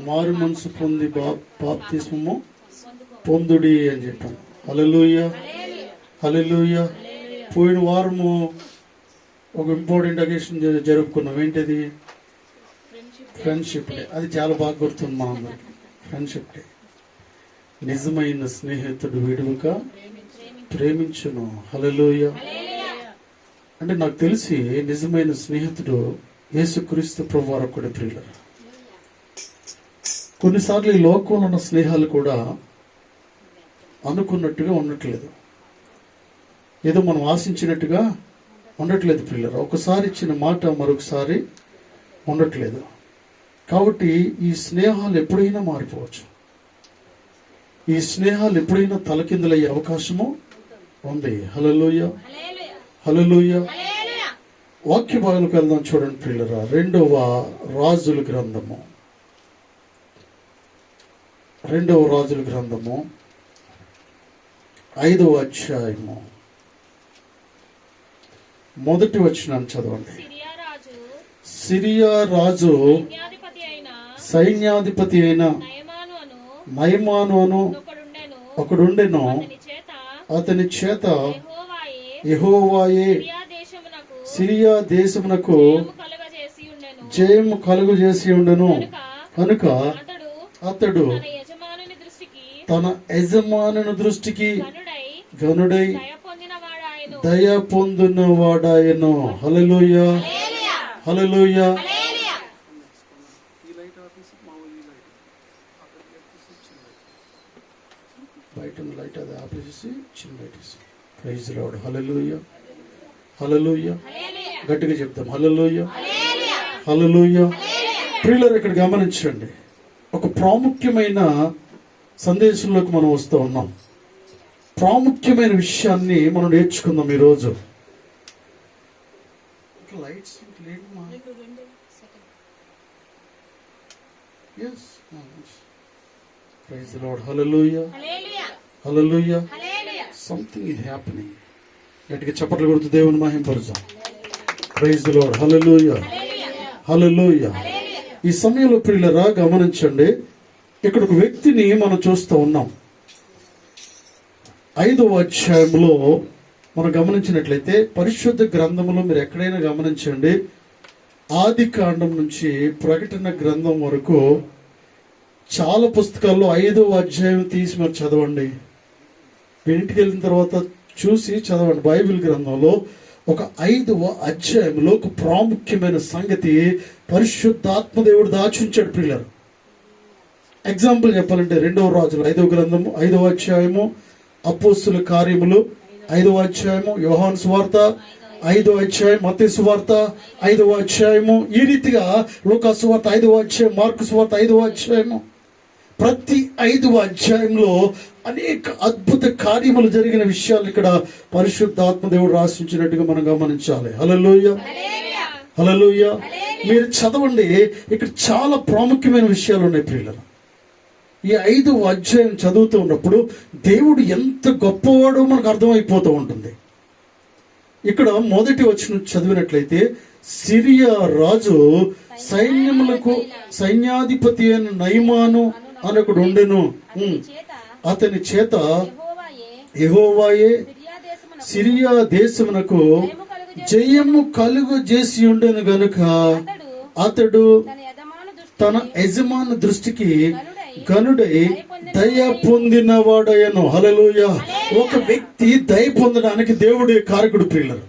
మారు మనసు పొంది బాప్తిస్మము పొందుడి అని చెప్పాను. హల్లెలూయా, హల్లెలూయా. పోయిన వారము ఒక ఇంపార్టెంట్ అకేషన్ జరుపుకున్నాం. ఏంటది? Friendship day. అది చాలా బాగా గుర్తుంది మా అందరికి. Friendship day. నిజమైన స్నేహితుడు విడువక ప్రేమించును. హల్లెలూయా. అంటే నాకు తెలిసి నిజమైన స్నేహితుడు యేసుక్రీస్తు ప్రభువారు ఒక్కడే. ప్రియులారా, కొన్నిసార్లు ఈ లోకంలో ఉన్న స్నేహాలు కూడా అనుకున్నట్టుగా ఉండట్లేదు, ఏదో మనం ఆశించినట్టుగా ఉండట్లేదు. ప్రియులారా, ఒకసారి ఇచ్చిన మాట మరొకసారి ఉండట్లేదు. కాబట్టి ఈ స్నేహాలు ఎప్పుడైనా మారిపోవచ్చు. ఈ స్నేహాలు ఎప్పుడైనా తలకిందులయ్యే అవకాశము ఉంది. హల్లెలూయా, హల్లెలూయా. వాక్య భాగంలోకి వెళ్దాం. చూడండి ప్రియులారా, 2వ రాజుల గ్రంథము 5వ అధ్యాయము 1వ వచనం చదవండి. సిరియా రాజు సైన్యాధిపతి అయిన నయమాను అను ఒకడుండెను. అతని చేత యెహోవాయే సిరియా దేశమునకు జయము కలుగజేసి ఉండెను. కనుక అతడు తన యజమానుని దృష్టికి గనుడై దయ పొందినవాడాయను. హల్లెలూయా, హల్లెలూయా. బయట లైట్ అది ఆపేసి చిన్న లైట్ వేసి ప్రైజ్ లార్డ్. హల్లెలూయా, హల్లెలూయా. గట్టిగా చెప్తాం హల్లెలూయా, హల్లెలూయా. ప్రియులారా, ఇక్కడ గమనించండి, ఒక ప్రాముఖ్యమైన సందేశంలోకి మనం వస్తూ ఉన్నాం. ప్రాముఖ్యమైన విషయాన్ని మనం నేర్చుకుందాం ఈరోజు. Let's praise the lord. Hallelujah, hallelujah. Something is happening. గట్టిగా చప్పట్లు కొడుతూ దేవుని మహింపరుద్దాం. Praise the lord. Hallelujah, hallelujah. ఈ సమయంలో ప్రియులారా గమనించండి, ఇక్కడ ఒక వ్యక్తిని మనం చూస్తూ ఉన్నాం. 5వ అధ్యాయంలో మనం గమనించినట్లయితే పరిశుద్ధ గ్రంథంలో మీరు ఎక్కడైనా గమనించండి, ఆది కాండం నుంచి ప్రకటన గ్రంథం వరకు చాలా పుస్తకాల్లో 5వ అధ్యాయం తీసి మరి చదవండి. ఇంటికి వెళ్ళిన తర్వాత చూసి చదవండి. బైబిల్ గ్రంథంలో ఒక 5వ అధ్యాయంలో ఒక ప్రాముఖ్యమైన సంగతి పరిశుద్ధాత్మ దేవుడు దాచుంచాడు ప్రియులారా. ఎగ్జాంపుల్ చెప్పాలంటే 2వ రాజులు 5వ గ్రంథము 5వ అధ్యాయము, అపోస్తుల కార్యములు 5వ అధ్యాయము, యోహాను సువార్త 5వ అధ్యాయం, మత్తయి సువార్త 5వ అధ్యాయము, ఈ రీతిగా లూకా సువార్త 5వ అధ్యాయం, మార్కు సువార్త 5వ అధ్యాయము. ప్రతి 5వ అధ్యాయంలో అనేక అద్భుత కార్యములు జరిగిన విషయాలు ఇక్కడ పరిశుద్ధాత్మ దేవుడు రాసించినట్టుగా మనం గమనించాలి. హల్లెలూయా, హల్లెలూయా. మీరు చదవండి, ఇక్కడ చాలా ప్రాముఖ్యమైన విషయాలు ఉన్నాయి ప్రియులారా. ఈ 5వ అధ్యాయం చదువుతూ ఉన్నప్పుడు దేవుడు ఎంత గొప్పవాడో మనకు అర్థమైపోతూ ఉంటుంది. ఇక్కడ మొదటి వచనం చదివినట్లయితే, సిరియా రాజు సైన్యములకు సైన్యాధిపతి అయిన నయమాను అనొకడు ఉండెను. అతని చేత యెహోవాయే సిరియా దేశమునకు జయము కలుగజేసి ఉండెను గనుక అతడు తన యజమాను దృష్టికి గనుడై దయ పొందినవాడయను. హల్లెలూయా. ఒక వ్యక్తి దయ పొందడానికి దేవుడే కారకుడు ప్రియులారా.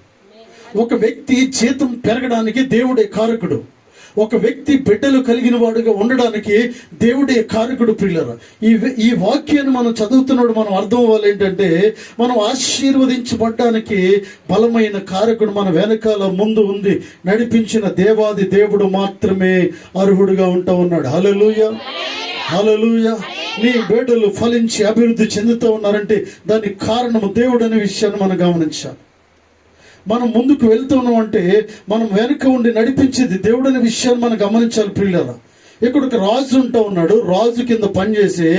ఒక వ్యక్తి జీతం పెరగడానికి దేవుడే కారకుడు. ఒక వ్యక్తి బిడ్డలు కలిగిన వాడుగా ఉండడానికి దేవుడే కారకుడు ప్రియులారా. ఈ వాక్యాన్ని మనం చదువుతున్నప్పుడు మనం అర్థం అవ్వాలి ఏంటంటే, మనం ఆశీర్వదించబడ్డానికి బలమైన కారకుడు మన వెనకాల ముందు ఉంది. నడిపించిన దేవాది దేవుడు మాత్రమే అర్హుడుగా ఉంటా ఉన్నాడు. హల్లెలూయా, హల్లెలూయా. నీ బిడ్డలు ఫలించి అభివృద్ధి చెందుతూ ఉన్నారంటే దానికి కారణము దేవుడు అనే విషయాన్ని మనం గమనించాలి. మనం ముందుకు వెళ్తున్నాం అంటే మనం వెనుక ఉండి నడిపించేది దేవుడు అనే విషయాన్ని మనం గమనించాలి ప్రియులారా. ఇక్కడ ఒక రాజు ఉంటా ఉన్నాడు. రాజు కింద పనిచేసే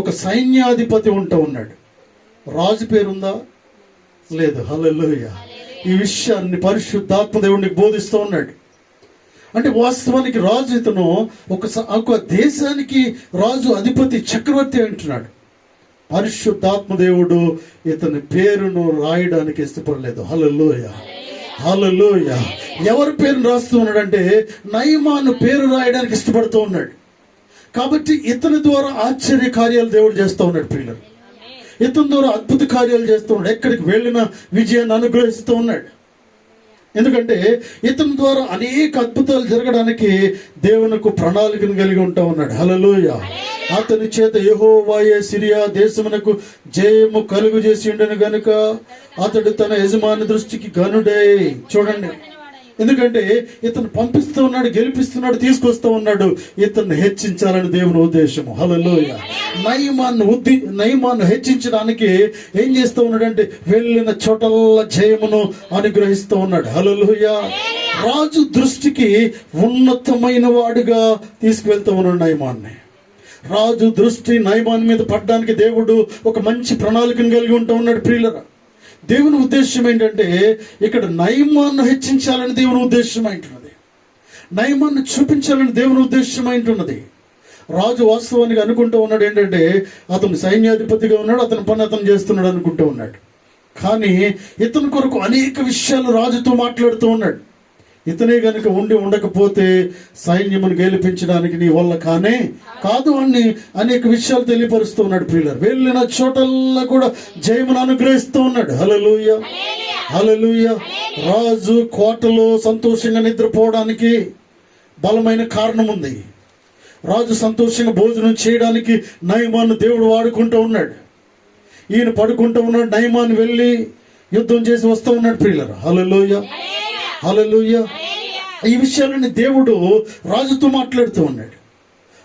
ఒక సైన్యాధిపతి ఉంటా ఉన్నాడు. రాజు పేరుందా? లేదు. హల్లెలూయా. ఈ విషయాన్ని పరిశుద్ధాత్మ దేవుడికి బోధిస్తూ ఉన్నాడు. అంటే వాస్తవానికి రాజు ఇతను ఒక దేశానికి రాజు, అధిపతి, చక్రవర్తి అంటున్నాడు. పరిశుద్ధాత్మ దేవుడు ఇతని పేరును రాయడానికి ఇష్టపడలేదు. హల్లెలూయా, హల్లెలూయా. ఎవరి పేరును రాస్తూ ఉన్నాడంటే నయమాను పేరు రాయడానికి ఇష్టపడుతూ ఉన్నాడు. కాబట్టి ఇతని ద్వారా ఆశ్చర్య కార్యాలు దేవుడు చేస్తూ ఉన్నాడు ప్రియులు. ఇతని ద్వారా అద్భుత కార్యాలు చేస్తూ ఉన్నాడు. ఎక్కడికి వెళ్ళినా విజయాన్ని అనుగ్రహిస్తూ ఉన్నాడు. ఎందుకంటే ఇతని ద్వారా అనేక అద్భుతాలు జరగడానికి దేవునికి ప్రణాళికను కలిగి ఉంటా ఉన్నాడు. హల్లెలూయా. అతని చేత యెహోవాయే సిరియా దేశమునకు జయము కలుగు చేసి ఉండను గనుక అతడు తన యజమాని దృష్టికి గనుడై. చూడండి, ఎందుకంటే ఇతను పంపిస్తూ ఉన్నాడు, గెలిపిస్తున్నాడు, తీసుకొస్తూ ఉన్నాడు. ఇతన్ని హెచ్చించాలని దేవుని ఉద్దేశము. హల్లెలూయా. నయమాను హెచ్చించడానికి ఏం చేస్తూ ఉన్నాడంటే వెళ్ళిన చోటల్లా జయమును అనుగ్రహిస్తూ ఉన్నాడు. హల్లెలూయా. రాజు దృష్టికి ఉన్నతమైన వాడుగా తీసుకువెళ్తూ ఉన్నాడు నయమాన్ని. రాజు దృష్టి నయమాన్ మీద పడ్డానికి దేవుడు ఒక మంచి ప్రణాళికను కలిగి ఉంటూ ఉన్నాడు ప్రియులరా. దేవుని ఉద్దేశం ఏంటంటే ఇక్కడ నయమాన్ని హెచ్చించాలని దేవుని ఉద్దేశం అంటున్నది. నయమాన్ని చూపించాలని దేవుని ఉద్దేశం అంటున్నది. రాజు వాస్తవానికి అనుకుంటూ ఉన్నాడు ఏంటంటే అతను సైన్యాధిపతిగా ఉన్నాడు, అతని పని అతను చేస్తున్నాడు అనుకుంటూ ఉన్నాడు. కానీ ఇతని కొరకు అనేక విషయాలు రాజుతో మాట్లాడుతూ ఉన్నాడు. ఇతనే గనుక ఉండకపోతే సైన్యమును గెలిపించడానికి నీ వల్ల కాదు అని అనేక విషయాలు తెలియపరుస్తూ ఉన్నాడు ప్రియులారా. వెళ్ళిన చోటల్లా కూడా జయమును అనుగ్రహిస్తూ ఉన్నాడు. హల్లెలూయా, హల్లెలూయా. రాజు కోటలో సంతోషంగా నిద్రపోవడానికి బలమైన కారణం ఉంది. రాజు సంతోషంగా భోజనం చేయడానికి నయమాను దేవుడు వాడుకుంటూ ఉన్నాడు. ఈయన పడుకుంటూ ఉన్నాడు, నయమాను వెళ్ళి యుద్ధం చేసి వస్తూ ఉన్నాడు ప్రియులారా. హల్లెలూయా, హల్లెలూయా. ఈ విషయాలని దేవుడు రాజుతో మాట్లాడుతూ ఉన్నాడు,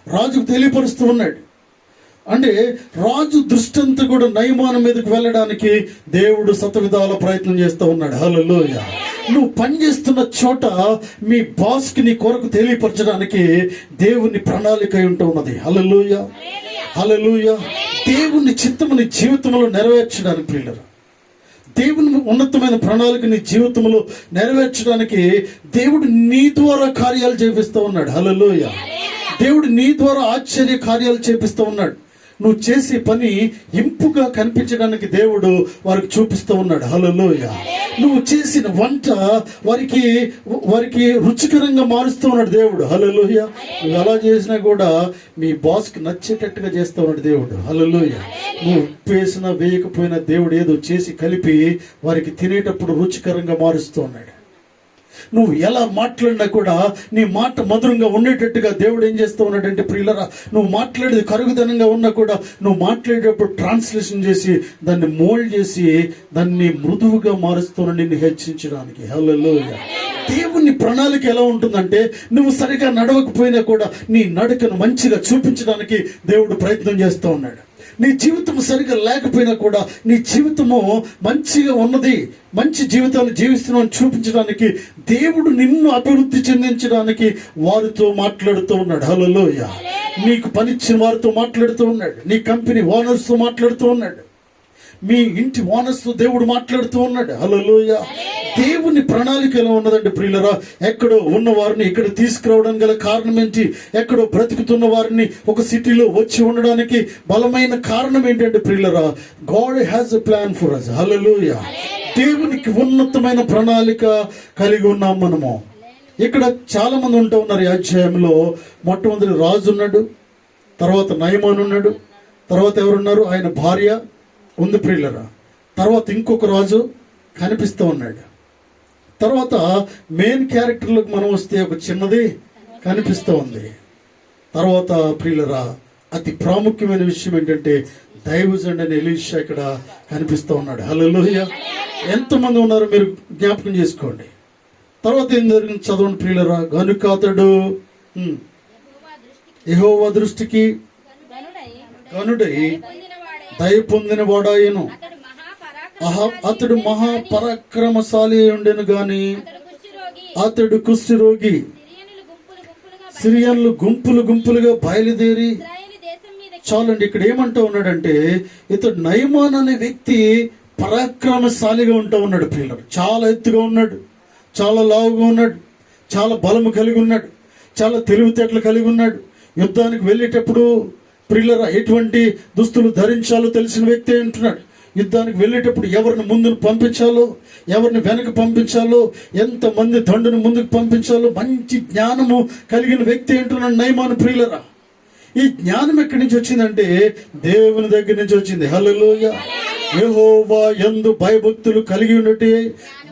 రాజుకు తెలియపరుస్తూ ఉన్నాడు. అంటే రాజు దృష్టి అంతా కూడా నయమాను మీదకి వెళ్ళడానికి దేవుడు శతవిధాల ప్రయత్నం చేస్తూ ఉన్నాడు. హల్లెలూయా. నువ్వు పనిచేస్తున్న చోట మీ బాస్కి నీ కొరకు తెలియపరచడానికి దేవుని ప్రణాళిక అయి ఉంటూ ఉన్నది. హల్లెలూయా, హల్లెలూయా. దేవుని చిత్తము నీ జీవితంలో నెరవేర్చడానికి ప్రియులారా, దేవుని ఉన్నతమైన ప్రణాళిక నీ జీవితంలో నెరవేర్చడానికి దేవుడు నీ ద్వారా కార్యాలు చేపిస్తూ ఉన్నాడు. హల్లెలూయా. దేవుడు నీ ద్వారా ఆశ్చర్య కార్యాలు చేపిస్తూ ఉన్నాడు. నువ్వు చేసే పని ఇంపుగా కనిపించడానికి దేవుడు వారికి చూపిస్తూ ఉన్నాడు. హల్లెలూయా. నువ్వు చేసిన వంట వారికి రుచికరంగా మారుస్తూ ఉన్నాడు దేవుడు. హల్లెలూయా. నువ్వు ఎలా చేసినా కూడా మీ బాస్కి నచ్చేటట్టుగా చేస్తూ ఉన్నాడు దేవుడు. హల్లెలూయా. నువ్వు ఉప్పు వేసినా వేయకపోయినా దేవుడు ఏదో చేసి కలిపి వారికి తినేటప్పుడు రుచికరంగా మారుస్తూ ఉన్నాడు. నువ్వు ఎలా మాట్లాడినా కూడా నీ మాట మధురంగా ఉండేటట్టుగా దేవుడు ఏం చేస్తూ ఉన్నాడంటే ప్రియులరా, నువ్వు మాట్లాడేది కరుగుదనంగా ఉన్నా కూడా నువ్వు మాట్లాడేటప్పుడు ట్రాన్స్లేషన్ చేసి దాన్ని మోల్డ్ చేసి దాన్ని మృదువుగా మారుస్తున్నాడు నిన్ను హెచ్చించడానికి. హల్లెలూయా. దేవుని ప్రణాళిక ఎలా ఉంటుందంటే నువ్వు సరిగా నడవకపోయినా కూడా నీ నడకను మంచిగా చూపించడానికి దేవుడు ప్రయత్నం చేస్తూ ఉన్నాడు. నీ జీవితం సరిగా లేకపోయినా కూడా నీ జీవితము మంచిగా ఉన్నది, మంచి జీవితాన్ని జీవిస్తున్నావు చూపించడానికి దేవుడు నిన్ను అభివృద్ధి చెందించడానికి వారితో మాట్లాడుతూ ఉన్నాడు. హల్లెలూయా. నీకు పనిచ్చిన వారితో మాట్లాడుతూ ఉన్నాడు. నీ కంపెనీ ఓనర్స్తో మాట్లాడుతూ ఉన్నాడు. మీ ఇంటి ఓనర్స్తో దేవుడు మాట్లాడుతూ ఉన్నాడు. హల్లెలూయా. దేవుని ప్రణాళిక ఎలా ఉన్నదంటే ప్రియులరా, ఎక్కడో ఉన్న వారిని ఇక్కడ తీసుకురావడం గల కారణం ఏంటి? ఎక్కడో బ్రతుకుతున్న వారిని ఒక సిటీలో వచ్చి ఉండడానికి బలమైన కారణం ఏంటంటే ప్రియులరా, God has a plan for us. హల్లెలూయా. దేవునికి ఉన్నతమైన ప్రణాళిక కలిగి ఉన్నాం మనము. ఇక్కడ చాలా మంది ఉంటూ ఉన్నారు. ఈ అధ్యాయంలో మొట్టమొదటి రాజు ఉన్నాడు, తర్వాత నయమాను ఉన్నాడు, తర్వాత ఎవరున్నారు? ఆయన భార్య ఉంది ప్రియులరా, తర్వాత ఇంకొక రాజు కనిపిస్తూ ఉన్నాడు. తర్వాత మెయిన్ క్యారెక్టర్లకు మనం వస్తే ఒక చిన్నది కనిపిస్తూ ఉంది. తర్వాత ప్రియులరా అతి ప్రాముఖ్యమైన విషయం ఏంటంటే దైవజనుడు అని ఎలీషా ఇక్కడ కనిపిస్తూ ఉన్నాడు. హల్లెలూయా. ఎంతమంది ఉన్నారో మీరు జ్ఞాపకం చేసుకోండి. తర్వాత ఏం జరిగింది చదవండి ప్రియులరా. గనుక అతడు యెహోవా దృష్టికి గనుడై దయ పొందిన వాడాయను. అతడు మహాపరాక్రమశాలి ఉండెను గాని అతడు కుష్ఠరోగి. సిరియన్లు గుంపులు గుంపులుగా బయలుదేరి, చాలండి. ఇక్కడ ఏమంటా ఉన్నాడంటే ఇతడు నయమాన్ అనే వ్యక్తి పరాక్రమశాలిగా ఉంటా ఉన్నాడు ప్రియులారా. చాలా ఎత్తుగా ఉన్నాడు, చాలా లావుగా ఉన్నాడు, చాలా బలము కలిగి ఉన్నాడు, చాలా తెలివితేటలు కలిగి ఉన్నాడు. యుద్ధానికి వెళ్ళేటప్పుడు ప్రియులారా ఎటువంటి దుస్తులు ధరించాలో తెలిసిన వ్యక్తి అంటున్నాడు. యుద్ధానికి వెళ్ళేటప్పుడు ఎవరిని ముందుకు పంపించాలో, ఎవరిని వెనక పంపించాలో, ఎంతమంది దండును ముందుకు పంపించాలో మంచి జ్ఞానము కలిగిన వ్యక్తి అంటున్నాడు నయమాను. ప్రియులారా, ఈ జ్ఞానం ఎక్కడి నుంచి వచ్చిందంటే దేవుని దగ్గర నుంచి వచ్చింది. హల్లెలూయా. యెహోవా యందు భయభక్తులు కలిగి ఉన్నట్టే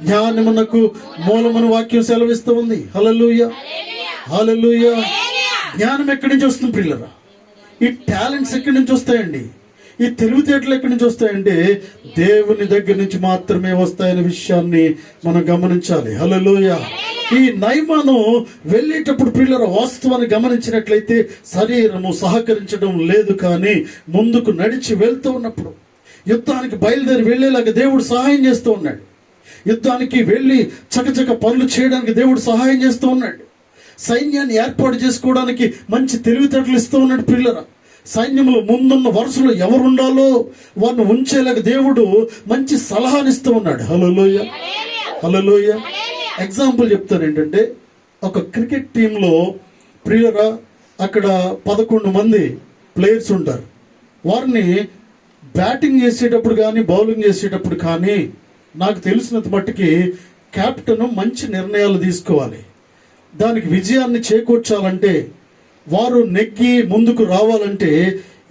జ్ఞానమునకు మూలమని వాక్యం సెలవిస్తూ ఉంది. హల్లెలూయా, హల్లెలూయా. జ్ఞానం ఎక్కడి నుంచి వస్తుంది ప్రియులారా? ఈ టాలెంట్స్ ఎక్కడి నుంచి వస్తాయండి? ఈ తెలివితేటలు ఎక్కడి నుంచి వస్తాయంటే దేవుని దగ్గర నుంచి మాత్రమే వస్తాయనే విషయాన్ని మనం గమనించాలి. హల్లెలూయా. ఈ నయమాను వెళ్ళేటప్పుడు ప్రియులారా వాస్తవాన్ని గమనించినట్లయితే శరీరము సహకరించడం లేదు, కానీ ముందుకు నడిచి వెళ్తూ ఉన్నప్పుడు యుద్ధానికి బయలుదేరి వెళ్ళేలాగా దేవుడు సహాయం చేస్తూ ఉన్నాడు. యుద్ధానికి వెళ్ళి చకచక పనులు చేయడానికి దేవుడు సహాయం చేస్తూ ఉన్నాడు. సైన్యాన్ని ఏర్పాటు చేసుకోవడానికి మంచి తెలివితేటలు ఇస్తూ ఉన్నాడు. ప్రియులారా, సైన్యంలో ముందున్న వరుసలో ఎవరు ఉండాలో వారిని ఉంచేలాగా దేవుడు మంచి సలహానిస్తూ ఉన్నాడు. హల్లెలూయా, హల్లెలూయా. ఎగ్జాంపుల్ చెప్తాను ఏంటంటే, ఒక క్రికెట్ టీంలో ప్రియులారా అక్కడ 11 మంది ప్లేయర్స్ ఉంటారు. వారిని బ్యాటింగ్ చేసేటప్పుడు కానీ బౌలింగ్ చేసేటప్పుడు కానీ నాకు తెలిసినంత మట్టుకి కెప్టెన్ మంచి నిర్ణయాలు తీసుకోవాలి. దానికి విజయాన్ని చేకూర్చాలంటే, వారు నెగ్గి ముందుకు రావాలంటే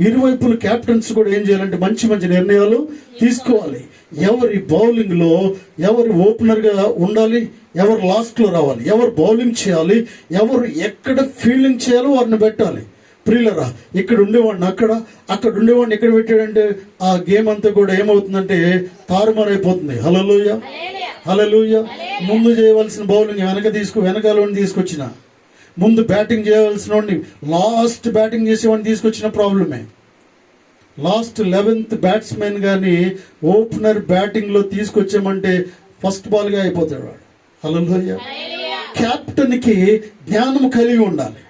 ఇరువైపుల కెప్టెన్స్ కూడా ఏం చేయాలంటే మంచి మంచి నిర్ణయాలు తీసుకోవాలి. ఎవరి బౌలింగ్లో ఎవరు ఓపెనర్గా ఉండాలి, ఎవరు లాస్ట్లో రావాలి, ఎవరు బౌలింగ్ చేయాలి, ఎవరు ఎక్కడ ఫీల్డింగ్ చేయాలో వారిని పెట్టాలి. ప్రియులరా, ఇక్కడ ఉండేవాడిని అక్కడ ఉండేవాడిని ఎక్కడ పెట్టాడంటే ఆ గేమ్ అంతా కూడా ఏమవుతుందంటే తారుమారైపోతుంది. హల్లెలూయా, హల్లెలూయా. ముందు చేయవలసిన బౌలింగ్ వెనకాలని తీసుకొచ్చిన, ముందు బ్యాటింగ్ చేయవలసిన వాడిని లాస్ట్ బ్యాటింగ్ చేసేవాడిని తీసుకొచ్చిన ప్రాబ్లమే. లాస్ట్ 11th బ్యాట్స్మెన్ కానీ ఓపెనర్ బ్యాటింగ్లో తీసుకొచ్చామంటే ఫస్ట్ బాల్గా అయిపోతాడు వాడు. హల్లెలూయా. కెప్టెన్కి జ్ఞానం కలిగి ఉండాలి,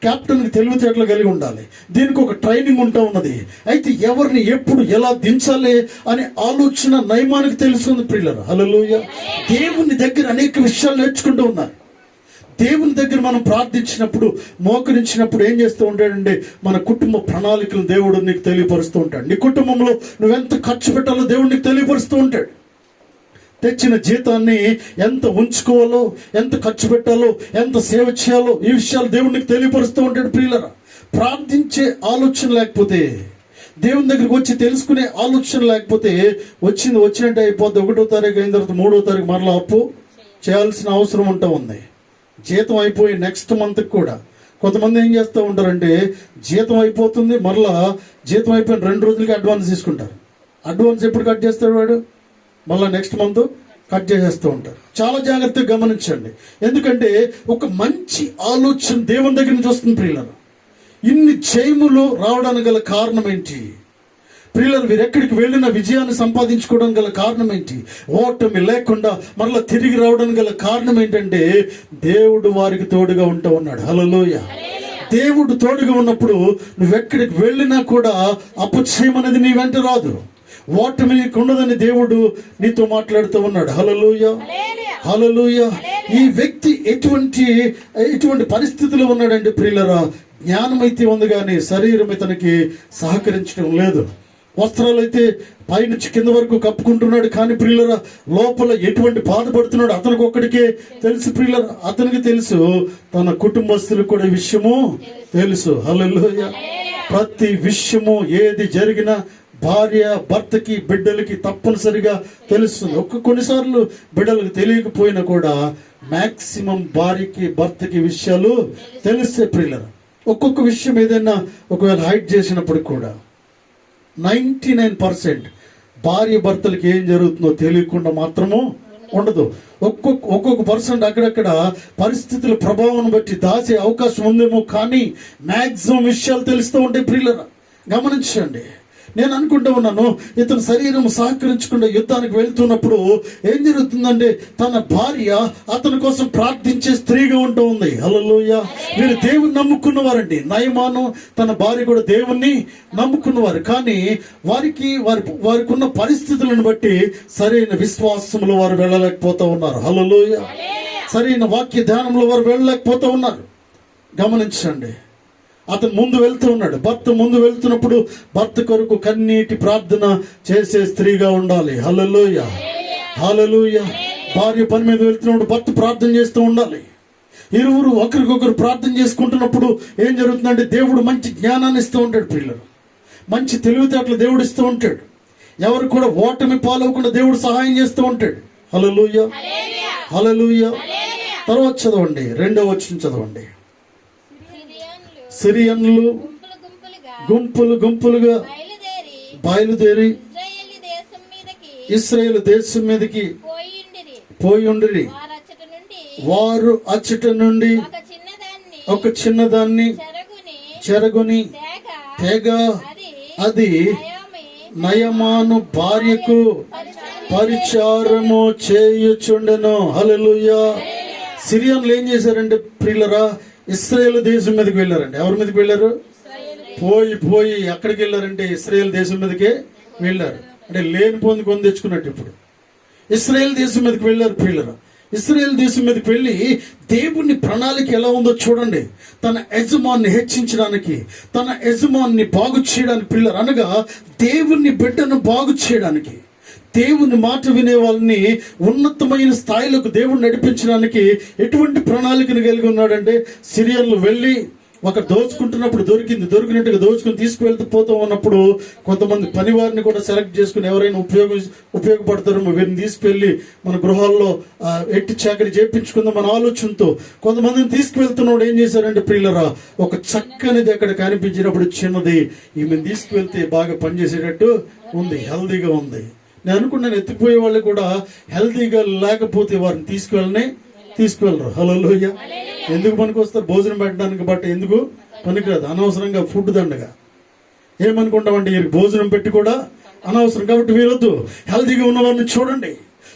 కెప్టెన్కి తెలివితేటలు కలిగి ఉండాలి. దీనికి ఒక ట్రైనింగ్ ఉంటా ఉన్నది. అయితే ఎవరిని ఎప్పుడు ఎలా దించాలి అనే ఆలోచన నయమానికి తెలుస్తుంది ప్రియులారా. హల్లెలూయా. దేవుని దగ్గర అనేక విషయాలు నేర్చుకుంటూ ఉన్నారు. దేవుని దగ్గర మనం ప్రార్థించినప్పుడు, మోకరించినప్పుడు ఏం చేస్తూ ఉంటాడంటే మన కుటుంబ ప్రణాళికలు దేవుడు నీకు తెలియపరుస్తూ ఉంటాడు. నీ కుటుంబంలో నువ్వెంత ఖర్చు పెట్టాలో దేవుడు నీకు తెలియపరుస్తూ ఉంటాడు. తెచ్చిన జీతాన్ని ఎంత ఉంచుకోవాలో, ఎంత ఖర్చు పెట్టాలో, ఎంత సేవ చేయాలో ఈ విషయాలు దేవుడికి తెలియపరుస్తూ ఉంటాడు. ప్రియులరా, ప్రార్థించే ఆలోచన లేకపోతే, దేవుని దగ్గరికి వచ్చి తెలుసుకునే ఆలోచన లేకపోతే వచ్చినట్టు అయిపోద్ది. 1వ తారీఖు అయిన తర్వాత 3వ తారీఖు మరలా అప్పు చేయాల్సిన అవసరం ఉంది. జీతం అయిపోయి నెక్స్ట్ మంత్కి కూడా కొంతమంది ఏం చేస్తూ ఉంటారంటే జీతం అయిపోతుంది, మరలా జీతం అయిపోయిన 2 రోజులకి అడ్వాన్స్ తీసుకుంటారు. అడ్వాన్స్ ఎప్పుడు కట్ చేస్తాడు వాడు? మళ్ళీ నెక్స్ట్ మంత్ కట్ చేసేస్తూ ఉంటారు. చాలా జాగ్రత్తగా గమనించండి. ఎందుకంటే ఒక మంచి ఆలోచన దేవుని దగ్గర నుంచి వస్తుంది ప్రియులారా. ఇన్ని జయములు రావడానికి గల కారణం ఏంటి ప్రియులారా? వీరు ఎక్కడికి వెళ్ళిన విజయాన్ని సంపాదించుకోవడానికి గల కారణం ఏంటి? ఓటమి లేకుండా మరలా తిరిగి రావడానికి గల కారణం ఏంటంటే దేవుడు వారికి తోడుగా ఉంటూ ఉన్నాడు. హల్లెలూయా. దేవుడు తోడుగా ఉన్నప్పుడు నువ్వెక్కడికి వెళ్ళినా కూడా అపజయం అనేది నీ వెంట రాదు, ఓటమి ఉండదని దేవుడు నీతో మాట్లాడుతూ ఉన్నాడు. హల్లెలూయా, హల్లెలూయా. ఈ వ్యక్తి ఎటువంటి పరిస్థితిలో ఉన్నాడంటే ప్రియులారా, జ్ఞానం అయితే ఉంది కానీ శరీరం ఇతనికి సహకరించడం లేదు. వస్త్రాలు అయితే పైనుంచి కింద వరకు కప్పుకుంటున్నాడు, కానీ ప్రియులారా లోపల ఎటువంటి బాధపడుతున్నాడు అతనికి ఒక్కడికే తెలుసు. ప్రియులారా, అతనికి తెలుసు, తన కుటుంబస్తులకు కూడా ఈ విషయము తెలుసు. హల్లెలూయా. ప్రతి విషయము ఏది జరిగినా భార్య భర్తకి బిడ్డలకి తప్పనిసరిగా తెలుస్తుంది. కొన్నిసార్లు బిడ్డలకు తెలియకపోయినా కూడా మాక్సిమం భార్యకి భర్తకి విషయాలు తెలిస్తే ప్రియులారా, ఒక్కొక్క విషయం ఏదైనా ఒకవేళ హైడ్ చేసినప్పుడు కూడా 99% భార్య భర్తలకి ఏం జరుగుతుందో తెలియకుండా మాత్రము ఉండదు. ఒక్కొక్క పర్సెంట్ అక్కడక్కడ పరిస్థితుల ప్రభావం బట్టి దాచే అవకాశం ఉందేమో, కానీ మాక్సిమం విషయాలు తెలుస్తూ ఉంటాయి. ప్రియులారా, గమనించండి. నేను అనుకుంటూ ఉన్నాను, ఇతను శరీరం సహకరించకుండా యుద్ధానికి వెళ్తున్నప్పుడు ఏం జరుగుతుందంటే తన భార్య అతని కోసం ప్రార్థించే స్త్రీగా ఉంటూ ఉంది. హల్లెలూయా. వీరు దేవుని నమ్ముకున్నవారండి. నయమాను తన భార్య కూడా దేవుణ్ణి నమ్ముకున్నవారు, కానీ వారికి ఉన్న పరిస్థితులను బట్టి సరైన విశ్వాసంలో వారు వెళ్ళలేకపోతూ ఉన్నారు. హల్లెలూయా, సరైన వాక్య ధ్యానంలో వారు వెళ్ళలేకపోతూ ఉన్నారు. గమనించండి, అతను ముందు వెళ్తూ ఉన్నాడు. భర్త ముందు వెళ్తున్నప్పుడు భర్త కొరకు కన్నీటి ప్రార్థన చేసే స్త్రీగా ఉండాలి. హల్లెలూయ, హల్లెలూయ. భార్య పని మీద వెళ్తున్నప్పుడు భర్త ప్రార్థన చేస్తూ ఉండాలి. ఇరువురు ఒకరికొకరు ప్రార్థన చేసుకుంటున్నప్పుడు ఏం జరుగుతుందంటే దేవుడు మంచి జ్ఞానాన్ని ఇస్తూ ఉంటాడు. పిల్లలు మంచి తెలివితేటలు దేవుడు ఇస్తూ ఉంటాడు. ఎవరు కూడా ఓటమి పాలవకుండా దేవుడు సహాయం చేస్తూ ఉంటాడు. హల్లెలూయ, హల్లెలూయ. తర్వాత చదవండి, 2వ వచనం చదవండి. సిరియన్లు గుంపులు గుంపులుగా బయలుదేరి ఇశ్రాయేలు దేశం మీదకి పోయుండిరి. వారు అచ్చట నుండి ఒక చిన్నదాన్ని చెరగుని తెగ అది నయమాను భార్యకు పరిచారము చేయుచుండెను. హల్లెలూయా. సిరియన్లు ఏం చేశారంటే ప్రియులరా, ఇశ్రాయేలు దేశం మీదకి వెళ్ళారండి. ఎవరి మీదకి వెళ్ళారు? పోయి ఎక్కడికి వెళ్ళారంటే ఇశ్రాయేలు దేశం మీదకే వెళ్ళారు. అంటే లేని కొని తెచ్చుకున్నట్టు. ఇప్పుడు ఇశ్రాయేల్ దేశం మీదకి వెళ్ళారు ప్రియులరా. ఇశ్రాయేల్ దేశం మీదకి వెళ్ళి దేవుని ప్రణాళిక ఎలా ఉందో చూడండి. తన యజమాన్ని హెచ్చించడానికి, తన యజమాన్ని బాగు చేయడానికి పిల్లలు, అనగా దేవుని బిడ్డను బాగు చేయడానికి, దేవుని మాట వినే వాళ్ళని ఉన్నతమైన స్థాయిలకు దేవుడు నడిపించడానికి ఎటువంటి ప్రణాళికను కలిగి ఉన్నాడంటే, సిరియన్లు వెళ్ళి ఒక దోచుకుంటున్నప్పుడు దొరికినట్టుగా దోచుకుని తీసుకువెళ్తూ పోతూ ఉన్నప్పుడు కొంతమంది పనివారిని కూడా సెలెక్ట్ చేసుకుని ఎవరైనా ఉపయోగపడతారు వీరిని తీసుకువెళ్ళి మన గృహాల్లో ఎట్టి చాకరీ చేయించుకుందాం మన ఆలోచనతో కొంతమందిని తీసుకువెళ్తున్నప్పుడు ఏం చేశారంటే ప్రియులరా, ఒక చక్కనిది అక్కడ కనిపించినప్పుడు చిన్నది, ఈమెను తీసుకువెళ్తే బాగా పనిచేసేటట్టు ఉంది, హెల్దీగా ఉంది. నేను అనుకున్నాను ఎత్తిపోయే వాళ్ళు కూడా హెల్దీగా లేకపోతే వారిని తీసుకువెళ్ళరు. హల్లెలూయా. ఎందుకు పనికి వస్తారు? భోజనం పెట్టడానికి. బట్ ఎందుకు పనికిరాదు, అనవసరంగా ఫుడ్ దండగా. ఏమనుకుంటామంటే వీరికి భోజనం పెట్టి కూడా అనవసరం. కాబట్టి వీరొద్దు. హెల్దీగా ఉన్న వారిని చూడండి,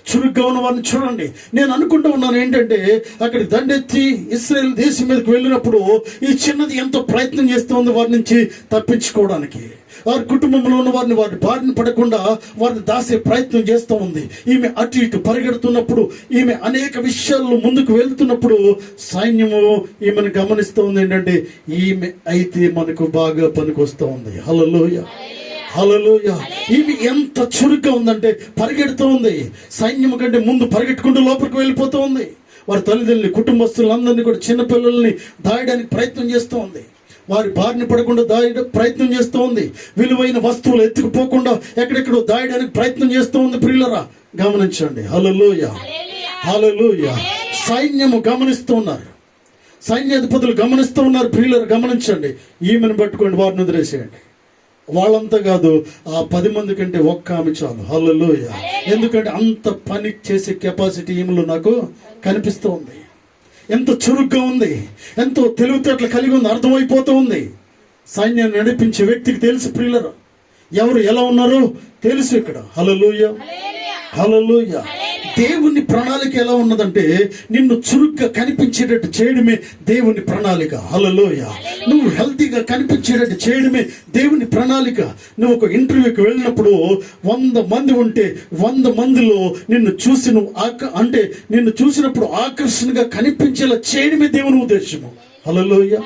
చురుగ్గా ఉన్న వారిని చూడండి. నేను అనుకుంటూ ఉన్నాను ఏంటంటే, అక్కడి దండెత్తి ఇశ్రాయేల్ దేశం మీదకి వెళ్ళినప్పుడు ఈ చిన్నది ఎంతో ప్రయత్నం చేస్తుంది వారి నుంచి తప్పించుకోవడానికి. వారి కుటుంబంలో ఉన్న వారిని బారిన పడకుండా వారిని దాసే ప్రయత్నం చేస్తూ ఉంది. ఈమె అటు ఇటు పరిగెడుతున్నప్పుడు, ఈమె అనేక విషయాల్లో ముందుకు వెళ్తున్నప్పుడు సైన్యము ఈమెను గమనిస్తూ ఉంది. ఏంటంటే ఈమె అయితే మనకు బాగా పనికొస్తూ ఉంది. హల్లెలూయా, హల్లెలూయా. ఈమె ఎంత చురుగ్గా ఉందంటే పరిగెడుతూ ఉంది. సైన్యం కంటే ముందు పరిగెట్టుకుంటూ లోపలికి వెళ్ళిపోతూ ఉంది. వారి తల్లిదండ్రులు, కుటుంబస్తులందరినీ కూడా, చిన్నపిల్లల్ని దాయడానికి ప్రయత్నం చేస్తూ ఉంది. వారి బారిన పడకుండా దాయడం ప్రయత్నం చేస్తూ ఉంది. విలువైన వస్తువులు ఎత్తుకుపోకుండా ఎక్కడెక్కడో దాయడానికి ప్రయత్నం చేస్తూ ఉంది. ప్రియులరా గమనించండి. హల్లెలూయా, హల్లెలూయా. సైన్యము గమనిస్తూ ఉన్నారు, సైన్యాధిపతులు గమనిస్తూ ఉన్నారు. ప్రియులరా గమనించండి. ఈమెను పట్టుకోండి, వారిని వదిలేసేయండి. వాళ్ళంతా కాదు, ఆ 10 మంది కంటే ఒక్క ఆమె చాలు. హల్లెలూయా. ఎందుకంటే అంత పని చేసే కెపాసిటీ ఈమెలో నాకు కనిపిస్తూ ఉంది. ఎంత చురుగ్గా ఉంది, ఎంతో తెలివితేటలు కలిగి ఉంది, అర్థమైపోతూ ఉంది. సైన్యాన్ని నడిపించే వ్యక్తికి తెలుసు ప్రియులరు ఎవరు ఎలా ఉన్నారో తెలుసు ఇక్కడ. హల్లెలూయా, హల్లెలూయా. దేవుని ప్రణాళిక ఎలా ఉన్నదంటే నిన్ను చురుగ్గా కనిపించేటట్టు చేయడమే దేవుని ప్రణాళిక. హల్లెలూయా. నువ్వు హెల్తీగా కనిపించేటట్టు చేయడమే దేవుని ప్రణాళిక. నువ్వు ఒక ఇంటర్వ్యూకి వెళ్ళినప్పుడు 100 మంది ఉంటే 100 మందిలో నిన్ను చూసి నిన్ను చూసినప్పుడు ఆకర్షణగా కనిపించేలా చేయడమే దేవుని ఉద్దేశము. హల్లెలూయా,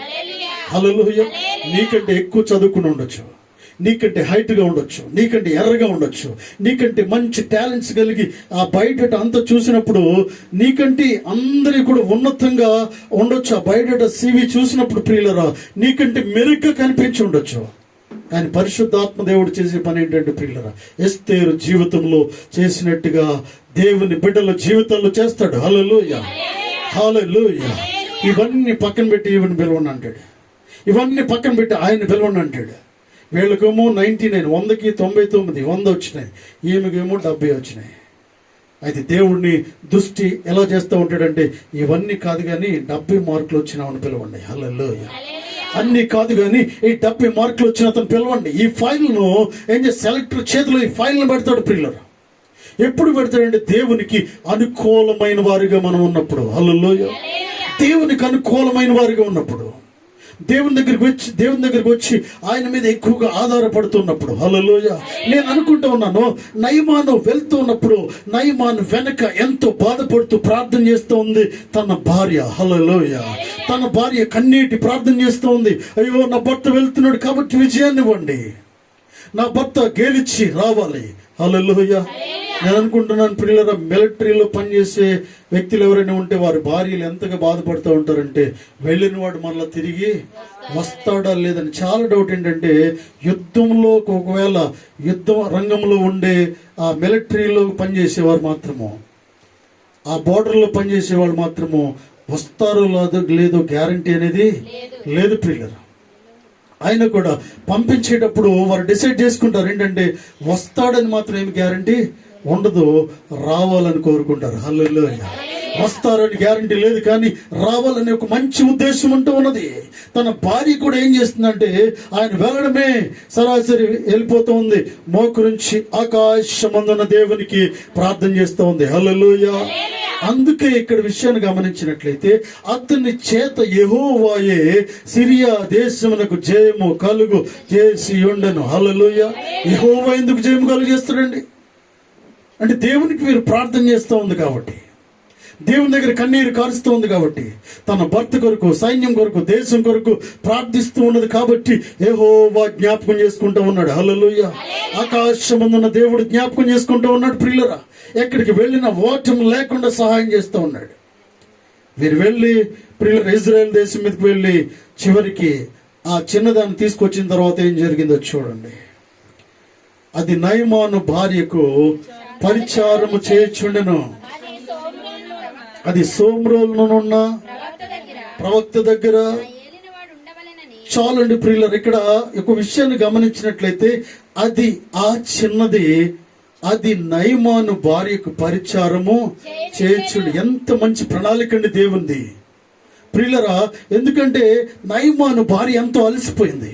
హల్లెలూయా. నీకంటే ఎక్కువ చదువుకుని ఉండొచ్చు, నీకంటే హైట్గా ఉండొచ్చు, నీకంటే ఎర్రగా ఉండొచ్చు, నీకంటే మంచి టాలెంట్స్ కలిగి ఆ బయట అంతా చూసినప్పుడు నీకంటే అందరి కూడా ఉన్నతంగా ఉండొచ్చు. ఆ బయట CV చూసినప్పుడు ప్రియులరా నీకంటే మెరుగ్గా కనిపించి ఉండొచ్చు. కానీ పరిశుద్ధాత్మ దేవుడు చేసే పని ఏంటంటే ప్రియులరా, ఎస్తేరు జీవితంలో చేసినట్టుగా దేవుని బిడ్డల జీవితాల్లో చేస్తాడు. హల్లెలూయా, హల్లెలూయా. ఇవన్నీ పక్కన పెట్టి ఈవెన్ పిలవండి అంటాడు, ఇవన్నీ పక్కన పెట్టి ఆయన పిలవండి అంటాడు. వీళ్ళకేమో 99, 100కి 99, 100 వచ్చినాయి. ఈమెకేమో 70 వచ్చినాయి. అయితే దేవుడిని దృష్టి ఎలా చేస్తూ ఉంటాడంటే ఇవన్నీ కాదు కానీ 70 మార్కులు వచ్చినామని పిలవండి. హల్లెలూయా. అన్ని కాదు కానీ ఈ 70 మార్కులు వచ్చిన అతను పిలవండి. ఈ ఫైల్ను ఏం చేసి సెలెక్టర్ చేతిలో ఈ ఫైల్ను పెడతాడు పిల్లలు. ఎప్పుడు పెడతాడంటే దేవునికి అనుకూలమైన వారిగా మనం ఉన్నప్పుడు. హల్లెలూయా. దేవునికి అనుకూలమైన వారిగా ఉన్నప్పుడు దేవుని దగ్గరికి వచ్చి ఆయన మీద ఎక్కువగా ఆధారపడుతున్నప్పుడు, హల్లెలూయా, నేను అనుకుంటూ ఉన్నాను, నయమాను వెళ్తూ ఉన్నప్పుడు నయమాను వెనక ఎంతో బాధపడుతూ ప్రార్థన చేస్తూ ఉంది తన భార్య. హల్లెలూయా. తన భార్య కన్నీటి ప్రార్థన చేస్తూ ఉంది, అయ్యో నా భర్త వెళ్తున్నాడు కాబట్టి విజయాన్ని ఇవ్వండి, నా భర్త గెలిచి రావాలి. హల్లెలూయా. నేను అనుకుంటున్నాను ప్రియులారా, మిలిటరీలో పనిచేసే వ్యక్తులు ఎవరైనా ఉంటే వారి భార్యలు ఎంతగా బాధపడుతూ ఉంటారంటే, వెళ్ళిన వాడు మళ్ళీ తిరిగి వస్తాడా లేదని చాలా డౌట్. ఏంటంటే యుద్ధంలో ఒకవేళ యుద్ధ రంగంలో ఉండే ఆ మిలిటరీలో పనిచేసేవారు మాత్రము, ఆ బోర్డర్లో పనిచేసే వాళ్ళు మాత్రము వస్తారో లేదో గ్యారంటీ అనేది లేదు ప్రియులారా. ఆయన కూడా పంపించేటప్పుడు వారు డిసైడ్ చేసుకుంటారు ఏంటంటే, వస్తాడని మాత్రం ఏమి గ్యారంటీ ఉండదు, రావాలని కోరుకుంటారు. హల్లెలూయా. వస్తారని గ్యారంటీ లేదు, కానీ రావాలని ఒక మంచి ఉద్దేశం అంటూ ఉన్నది. తన భార్య కూడా ఏం చేస్తుందంటే, ఆయన వెళ్ళడమే సరాసరి వెళ్ళిపోతూ ఉంది, మోకరించి ఆకాశమందున్న దేవునికి ప్రార్థన చేస్తూ ఉంది. హల్లెలూయా. అందుకే ఇక్కడ విషయాన్ని గమనించినట్లయితే, అతని చేత యెహోవాయే సిరియా దేశమునకు జయము కలుగు చేసి ఉండెను. హల్లెలూయా. యెహోవా ఎందుకు జయము కలుగు చేస్తాడండి అంటే, దేవునికి మీరు ప్రార్థన చేస్తూ ఉంది కాబట్టి, దేవుని దగ్గర కన్నీరు కారుస్తూ ఉంది కాబట్టి, తన భర్త కొరకు, సైన్యం కొరకు, దేశం కొరకు ప్రార్థిస్తూ ఉన్నది కాబట్టి యెహోవా జ్ఞాపకం చేసుకుంటూ ఉన్నాడు. హల్లెలూయా. ఆకాశమందున్న దేవుడు జ్ఞాపకం చేసుకుంటూ ఉన్నాడు ప్రియులరా. ఎక్కడికి వెళ్ళినా ఓటమి లేకుండా సహాయం చేస్తూ ఉన్నాడు. వీరు వెళ్ళి ప్రియులరా ఇజ్రాయెల్ దేశం మీదకి వెళ్ళి చివరికి ఆ చిన్నదాన్ని తీసుకొచ్చిన తర్వాత ఏం జరిగిందో చూడండి. అది నయమాను భార్యకు పరిచారము చేయుచుండెను. అది సోమ్రోలునున్న ప్రవక్త దగ్గర. చాలండి ప్రియులర్, ఇక్కడ ఒక విషయాన్ని గమనించినట్లయితే, అది ఆ చిన్నది, అది నయమాను భార్యకు పరిచారము చేయుచుండు. ఎంత మంచి ప్రణాళిక అండి దేవుంది ప్రియులరా. ఎందుకంటే నయమాను భార్య ఎంతో అలసిపోయింది,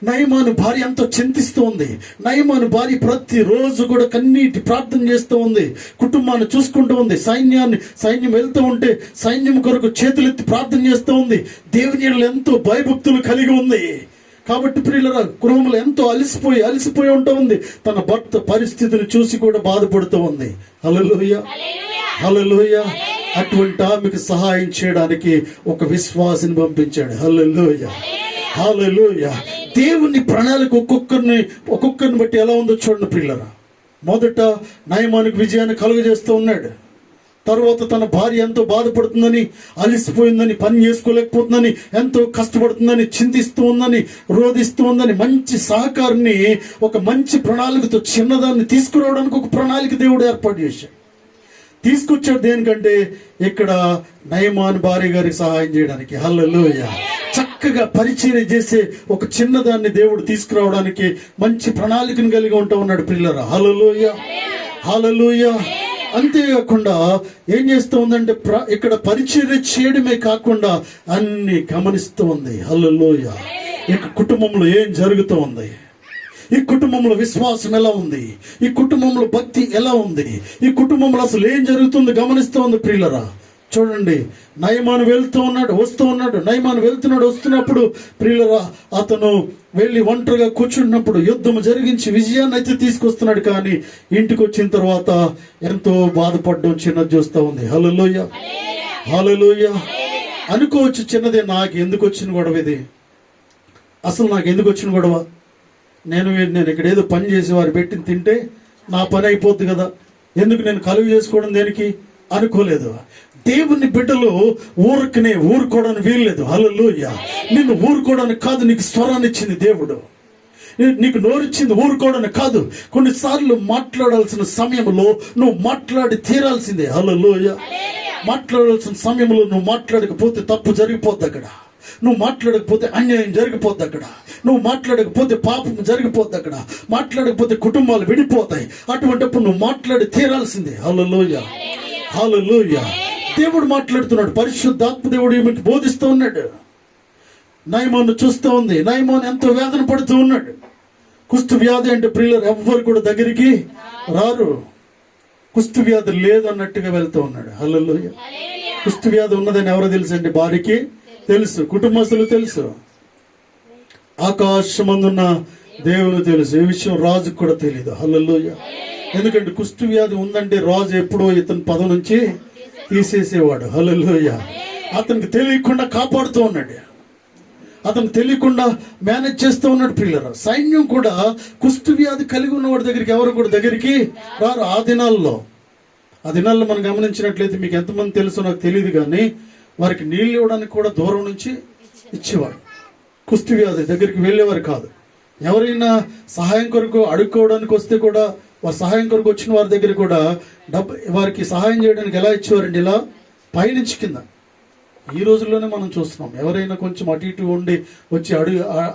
నయమాను భార్య ఎంతో చింతిస్తూ ఉంది. నయమాను భార్య ప్రతిరోజు కూడా కన్నీటి ప్రార్థన చేస్తూ ఉంది, కుటుంబాన్ని చూసుకుంటూ ఉంది, సైన్యం వెళ్తూ ఉంటే సైన్యం కొరకు చేతులెత్తి ప్రార్థన చేస్తూ ఉంది. దేవుని యెడల ఎంతో భయభక్తులు కలిగి ఉంది. కాబట్టి ప్రియులరా, గృహంలో ఎంతో అలసిపోయి ఉంటూ ఉంది. తన భర్త పరిస్థితిని చూసి కూడా బాధపడుతూ ఉంది. హల్లెలూయా. హల్లెలూయా. అటువంటి ఆమెకు సహాయం చేయడానికి ఒక విశ్వాసిని పంపించాడు. హల్లెలూయా. హల్లెలూయా. దేవుని ప్రణాళిక ఒక్కొక్కరిని బట్టి ఎలా ఉందో చూడండి ప్రియులరా. మొదట నయమానికి విజయాన్ని కలుగజేస్తూ ఉన్నాడు. తర్వాత తన భార్య ఎంతో బాధపడుతుందని, అలిసిపోయిందని, పని చేసుకోలేకపోతుందని, ఎంతో కష్టపడుతుందని, చింతిస్తూ ఉందని, రోధిస్తూ ఉందని మంచి సహకారాన్ని, ఒక మంచి ప్రణాళికతో చిన్నదాన్ని తీసుకురావడానికి ఒక ప్రణాళిక దేవుడు ఏర్పాటు చేశాడు. తీసుకొచ్చాడు దేనికంటే, ఇక్కడ నయమాను భార్య గారికి సహాయం చేయడానికి. హల్లెలూయా. చక్కగా పరిచయం చేసే ఒక చిన్నదాన్ని దేవుడు తీసుకురావడానికి మంచి ప్రణాళికను కలిగి ఉంటూ ఉన్నాడు ప్రియులరా. హల్లెలూయా. హల్లెలూయా. అంతేకాకుండా ఏం చేస్తూ ఉందంటే, ఇక్కడ పరిచర్య చేయడమే కాకుండా అన్ని గమనిస్తూ ఉంది. హల్లెలూయా. ఇక కుటుంబంలో ఏం జరుగుతూ ఉంది, ఈ కుటుంబంలో విశ్వాసం ఎలా ఉంది, ఈ కుటుంబంలో భక్తి ఎలా ఉంది, ఈ కుటుంబంలో అసలు ఏం జరుగుతుంది గమనిస్తూ ఉంది ప్రియులరా. చూడండి, నయమాను వెళ్తున్నాడు వస్తున్నప్పుడు ప్రియులరా, అతను వెళ్ళి ఒంటరిగా కూర్చున్నప్పుడు యుద్ధం జరిగించి విజయాన్ని అయితే తీసుకొస్తున్నాడు. కానీ ఇంటికి వచ్చిన తర్వాత ఎంతో బాధపడడం చిన్నది చూస్తూ ఉంది. హల్లెలూయా. హల్లెలూయా. అనుకోవచ్చు చిన్నదే, నాకు ఎందుకు వచ్చిన గొడవ ఇది, అసలు నాకు ఎందుకు వచ్చిన గొడవ, నేను ఇక్కడ ఏదో పని చేసి వారు పెట్టి తింటే నా పని అయిపోద్ది కదా, ఎందుకు నేను కలుగు చేసుకోవడం దేనికి అనుకోలేదు. దేవుని బిడ్డలు ఊరుకోవడానికి వీల్లేదు. హల్లెలూయా. నిన్ను ఊరుకోవడానికి కాదు, నీకు స్వరాన్ని ఇచ్చింది దేవుడు, నీకు నోరిచ్చింది ఊరుకోవడానికి కాదు. కొన్నిసార్లు మాట్లాడాల్సిన సమయంలో నువ్వు మాట్లాడి తీరాల్సిందే. హల్లెలూయా. మాట్లాడాల్సిన సమయంలో నువ్వు మాట్లాడకపోతే తప్పు జరిగిపోద్ది అక్కడ, నువ్వు మాట్లాడకపోతే అన్యాయం జరిగిపోద్ది అక్కడ, నువ్వు మాట్లాడకపోతే పాపం జరిగిపోద్ది అక్కడ, మాట్లాడకపోతే కుటుంబాలు విడిపోతాయి. అటువంటిప్పుడు నువ్వు మాట్లాడి తీరాల్సిందే. హల్లెలూయా. హల్లెలూయా. దేవుడు మాట్లాడుతున్నాడు, పరిశుద్ధాత్మ దేవుడు ఈమెకి బోధిస్తూ ఉన్నాడు. నయమాను చూస్తూ ఉంది. నయమాను ఎంతో వేదన పడుతూ ఉన్నాడు. కుష్టు వ్యాధి అంటే ప్రియులరు ఎవ్వరు కూడా దగ్గరికి రారు, కుష్టు వ్యాధి లేదన్నట్టుగా వెళ్తూ ఉన్నాడు. హల్లెలూయా. కుష్టు వ్యాధి ఉన్నదని ఎవరో తెలుసండి? భార్యకి తెలుసు, కుటుంబస్తులు తెలుసు, ఆకాశమందున్న దేవుని తెలుసు. ఈ విషయం రాజుకు కూడా తెలియదు. హల్లెలూయా. ఎందుకంటే కుష్టు వ్యాధి ఉందంటే రాజు ఎప్పుడో ఇతని పదవి నుంచి తీసేసేవాడు. హల్లెలూయా. అతనికి తెలియకుండా కాపాడుతూ ఉన్నాడు, అతను తెలియకుండా మేనేజ్ చేస్తూ ఉన్నాడు. పిల్లలు సైన్యం కూడా కుష్టు వ్యాధి కలిగి ఉన్నవాడి దగ్గరికి ఎవరు కూడా దగ్గరికి రారు. ఆ దినాల్లో మనం గమనించినట్లయితే, మీకు ఎంతమంది తెలుసో నాకు తెలియదు కానీ, వారికి నీళ్ళు ఇవ్వడానికి కూడా దూరం నుంచి ఇచ్చేవాడు. కుష్టు వ్యాధి దగ్గరికి వెళ్ళేవారు కాదు. ఎవరైనా సహాయం కొరకు అడుక్కోవడానికి వస్తే కూడా, వారి సహాయం కొరకు వచ్చిన వారి దగ్గర కూడా వారికి సహాయం చేయడానికి ఎలా ఇచ్చేవారండి? ఇలా పైనుంచి కింద. ఈ రోజుల్లోనే మనం చూస్తున్నాం, ఎవరైనా కొంచెం అటు ఇటు ఉండి వచ్చి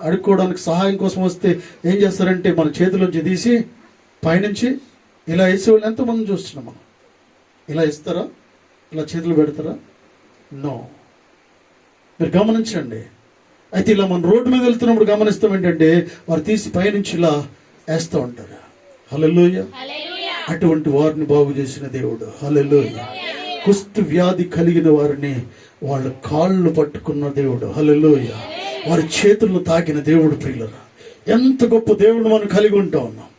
అడుక్కోవడానికి సహాయం కోసం వస్తే ఏం చేస్తారంటే, మన చేతిలోంచి తీసి పైనుంచి ఇలా వేసేవాళ్ళు ఎంతోమంది చూస్తున్నాం మనం. ఇలా ఇస్తారా? ఇలా చేతులు పెడతారా? నో. మీరు గమనించండి. అయితే ఇలా మన రోడ్డు మీద వెళ్తున్నప్పుడు గమనిస్తాం ఏంటంటే, వారు తీసి పైనుంచి ఇలా వేస్తూ ఉంటారు. హల్లెలూయా. అటువంటి వారిని బాగు చేసిన దేవుడు. హల్లెలూయా. కుష్టు వ్యాధి కలిగిన వారిని వాళ్ళ కాళ్ళు పట్టుకున్న దేవుడు. హల్లెలూయా. వారి చేతులను తాకిన దేవుడు. ప్రియులరా, ఎంత గొప్ప దేవుడు మనం కలిగి ఉంటా ఉన్నాం.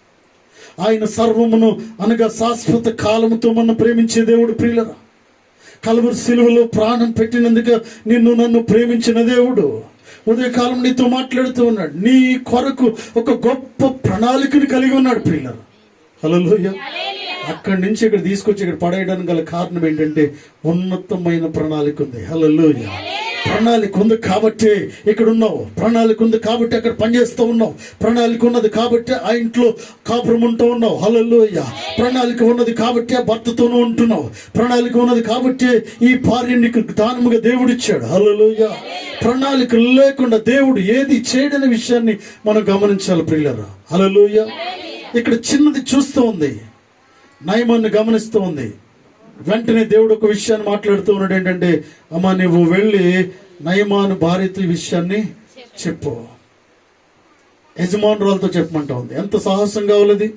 ఆయన సర్వమును అనగా శాశ్వత కాలముతో మనం ప్రేమించే దేవుడు. ప్రియులరా, కల్వరి సిలువలో ప్రాణం పెట్టినందుకు నిన్ను నన్ను ప్రేమించిన దేవుడు ఉదయకాలం నీతో మాట్లాడుతూ ఉన్నాడు. నీ కొరకు ఒక గొప్ప ప్రణాళికను కలిగి ఉన్నాడు. ప్రియులరా, హల్లెలూయా. అక్కడి నుంచి ఇక్కడ తీసుకొచ్చి ఇక్కడ పడేయడానికి గల కారణం ఏంటంటే, ఉన్నతమైన ప్రణాళిక ఉంది. హల్లెలూయా. ప్రణాళిక ఉంది కాబట్టి ఇక్కడ ఉన్నావు. ప్రణాళిక ఉంది కాబట్టి అక్కడ పనిచేస్తూ ఉన్నావు. ప్రణాళిక ఉన్నది కాబట్టి ఆ ఇంట్లో కాపురం ఉంటూ ఉన్నావు. హల్లెలూయా. ప్రణాళిక ఉన్నది కాబట్టి ఆ భర్తతోనూ ఉంటున్నావు. ప్రణాళిక ఉన్నది కాబట్టి ఈ భార్య నీకు దానముగా దేవుడిచ్చాడు. హల్లెలూయా. ప్రణాళిక లేకుండా దేవుడు ఏది చేయడనే విషయాన్ని మనం గమనించాలి. ప్రియులరా, హల్లెలూయా. ఇక్కడ చిన్నది చూస్తూ ఉంది, నయమాన్ని గమనిస్తూ ఉంది. వెంటనే దేవుడు ఒక విషయాన్ని మాట్లాడుతూ ఉన్నాడు. ఏంటంటే, అమ్మా నువ్వు వెళ్ళి నయమాను భార్యతో ఈ విషయాన్ని చెప్పు. యజమానురాలతో చెప్పమంటా ఉంది. ఎంత సాహసం కావాలది!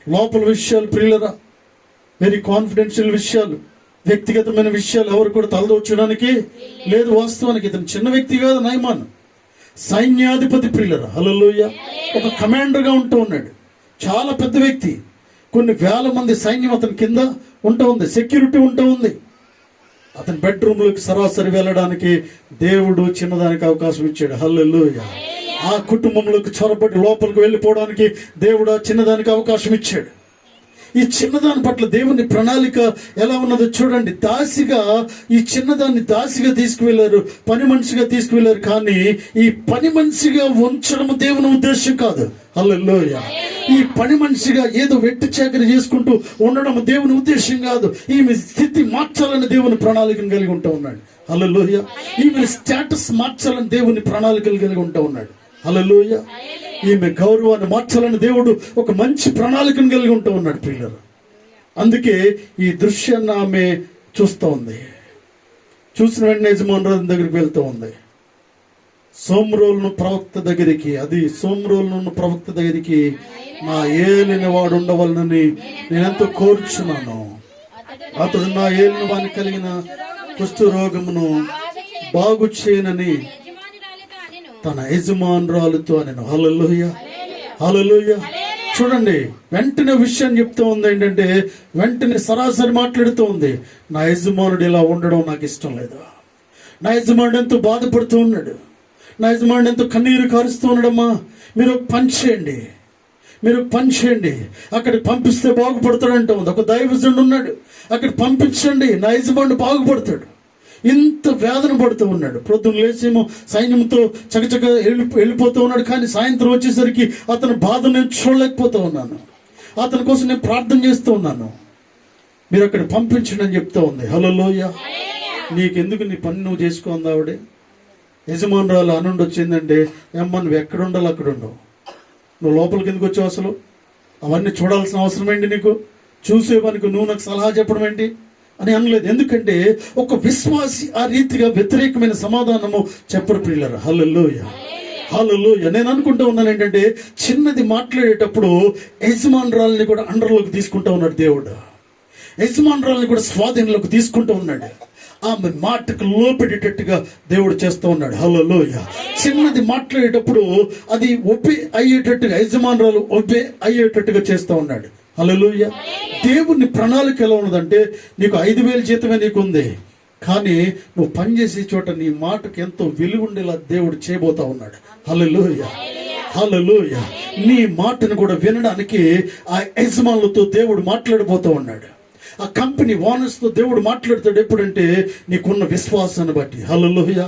లోపల విషయాలు ప్రియులరా, వెరీ కాన్ఫిడెన్షియల్ విషయాలు, వ్యక్తిగతమైన విషయాలు ఎవరు కూడా తలదోచడానికి లేదు. వాస్తవానికి ఇతను చిన్న వ్యక్తి కాదు. నయమాన్ సైన్యాధిపతి. ప్రియులరా, హల్లెలూయా. ఒక కమాండర్ గా ఉంటూ ఉన్నాడు. చాలా పెద్ద వ్యక్తి. కొన్ని వేల మంది సైన్యం అతని కింద ఉంటూ ఉంది. సెక్యూరిటీ ఉంటూ ఉంది. అతని బెడ్రూమ్లోకి సరాసరి వెళ్ళడానికి దేవుడు చిన్నదానికి అవకాశం ఇచ్చాడు. హల్లెలూయా. ఆ కుటుంబంలోకి చొరబడి లోపలికి వెళ్ళిపోవడానికి దేవుడు చిన్నదానికి అవకాశం ఇచ్చాడు. ఈ చిన్నదాని పట్ల దేవుని ప్రణాళిక ఎలా ఉన్నదో చూడండి. దాసిగా ఈ చిన్నదాన్ని దాసిగా తీసుకువెళ్ళారు, పని మనిషిగా తీసుకువెళ్ళారు. కానీ ఈ పని మనిషిగా ఉంచడం దేవుని ఉద్దేశం కాదు. హల్లెలూయా. ఈ పని మనిషిగా ఏదో వెట్టి చాకరీ చేసుకుంటూ ఉండడం దేవుని ఉద్దేశం కాదు. ఈమె స్థితి మార్చాలని దేవుని ప్రణాళికను కలిగి ఉంటూ ఉన్నాడు. హల్లెలూయా. ఈమె స్టేటస్ మార్చాలని దేవుని ప్రణాళికలు కలిగి ఉంటూ ఉన్నాడు. హల్లెలూయా. ఈమె గౌరవాన్ని మార్చాలని దేవుడు ఒక మంచి ప్రణాళికను కలిగి ఉంటూ ఉన్నాడు. ప్రియులరు, అందుకే ఈ దృశ్యాన్ని ఆమె చూస్తూ ఉంది. చూసిన వెంటనే యజమానురాలు దగ్గరికి వెళ్తూ ఉంది. సోమ్రోలును ప్రవక్త దగ్గరికి, అది సోమ్రోలును ప్రవక్త దగ్గరికి నా ఏలిన వాడు ఉండవలనని నేనెంతో కోరుచున్నాను. అతడు నా ఏలిన వానికి కలిగిన కుష్టు రోగమును బాగు చేయనని తన యజమానురాలుతో అనెను. హల్లెలూయా. హల్లెలూయా. చూడండి, వెంటనే విషయం చెప్తూ ఉంది. ఏంటంటే, వెంటనే సరాసరి మాట్లాడుతూ ఉంది. నా యజమానుడు ఇలా ఉండడం నాకు ఇష్టం లేదు. నా యజమానుడు ఎంతో బాధపడుతూ ఉన్నాడు. నా యజమానుడు ఎంతో కన్నీరు కారుస్తూ ఉన్నాడమ్మా. మీరు పని చేయండి, మీరు పని చేయండి, అక్కడికి పంపిస్తే బాగుపడతాడంట ఉంది. ఒక దైవజనుడు ఉన్నాడు, అక్కడ పంపించండి, నా యజమానుడు బాగుపడతాడు. ఇంత వేదన పడుతూ ఉన్నాడు. ప్రొద్దున లేచేమో సైన్యంతో చకచక వెళ్ళిపోతూ ఉన్నాడు. కానీ సాయంత్రం వచ్చేసరికి అతని బాధ నేను చూడలేకపోతూ ఉన్నాను. అతని కోసం నేను ప్రార్థన చేస్తూ ఉన్నాను. మీరు అక్కడ పంపించండి అని చెప్తా ఉంది. హల్లెలూయా. నీకెందుకు, నీ పని నువ్వు చేసుకోంది. ఆవిడే యజమానురాలు అనుండి వచ్చిందంటే, ఏమ్మా నువ్వు ఎక్కడ ఉండాలి అక్కడ ఉండవు, నువ్వు లోపలికి ఎందుకు వచ్చావు, అసలు అవన్నీ చూడాల్సిన అవసరం ఏంటి నీకు, చూసేవానికి నువ్వు నాకు సలహా చెప్పడం ఏంటి అని అనలేదు. ఎందుకంటే ఒక విశ్వాసి ఆ రీతిగా వ్యతిరేకమైన సమాధానము చెప్పరు. ప్రియులారా, హల్లెలూయా. హల్లెలూయా. నేను అనుకుంటూ ఉన్నాను ఏంటంటే, చిన్నది మాట్లాడేటప్పుడు యజమానురాలని కూడా అండర్లోకి తీసుకుంటూ ఉన్నాడు దేవుడు. యజమానురాలని కూడా స్వాధీనంలోకి తీసుకుంటూ ఉన్నాడు. ఆమె మాటకు లోపెట్టేటట్టుగా దేవుడు చేస్తూ ఉన్నాడు. హల్లెలూయా. చిన్నది మాట్లాడేటప్పుడు అది ఒబే అయ్యేటట్టుగా, యజమానురాలు ఒబే అయ్యేటట్టుగా చేస్తూ ఉన్నాడు. హల్లెలూయా. దేవుని ప్రణాళిక ఎలా ఉన్నదంటే, నీకు 5,000 జీతమే నీకుంది, కానీ నువ్వు పనిచేసే చోట నీ మాటకు ఎంతో విలువ దేవుడు చేయబోతా ఉన్నాడు. హల్లెలూయా. హల్లెలూయా. నీ మాటను కూడా వినడానికి ఆ యజమానులతో దేవుడు మాట్లాడబోతూ ఉన్నాడు. ఆ కంపెనీ ఓనర్స్ తో దేవుడు మాట్లాడతాడు. ఎప్పుడంటే నీకున్న విశ్వాసాన్ని బట్టి. హల్లెలూయా.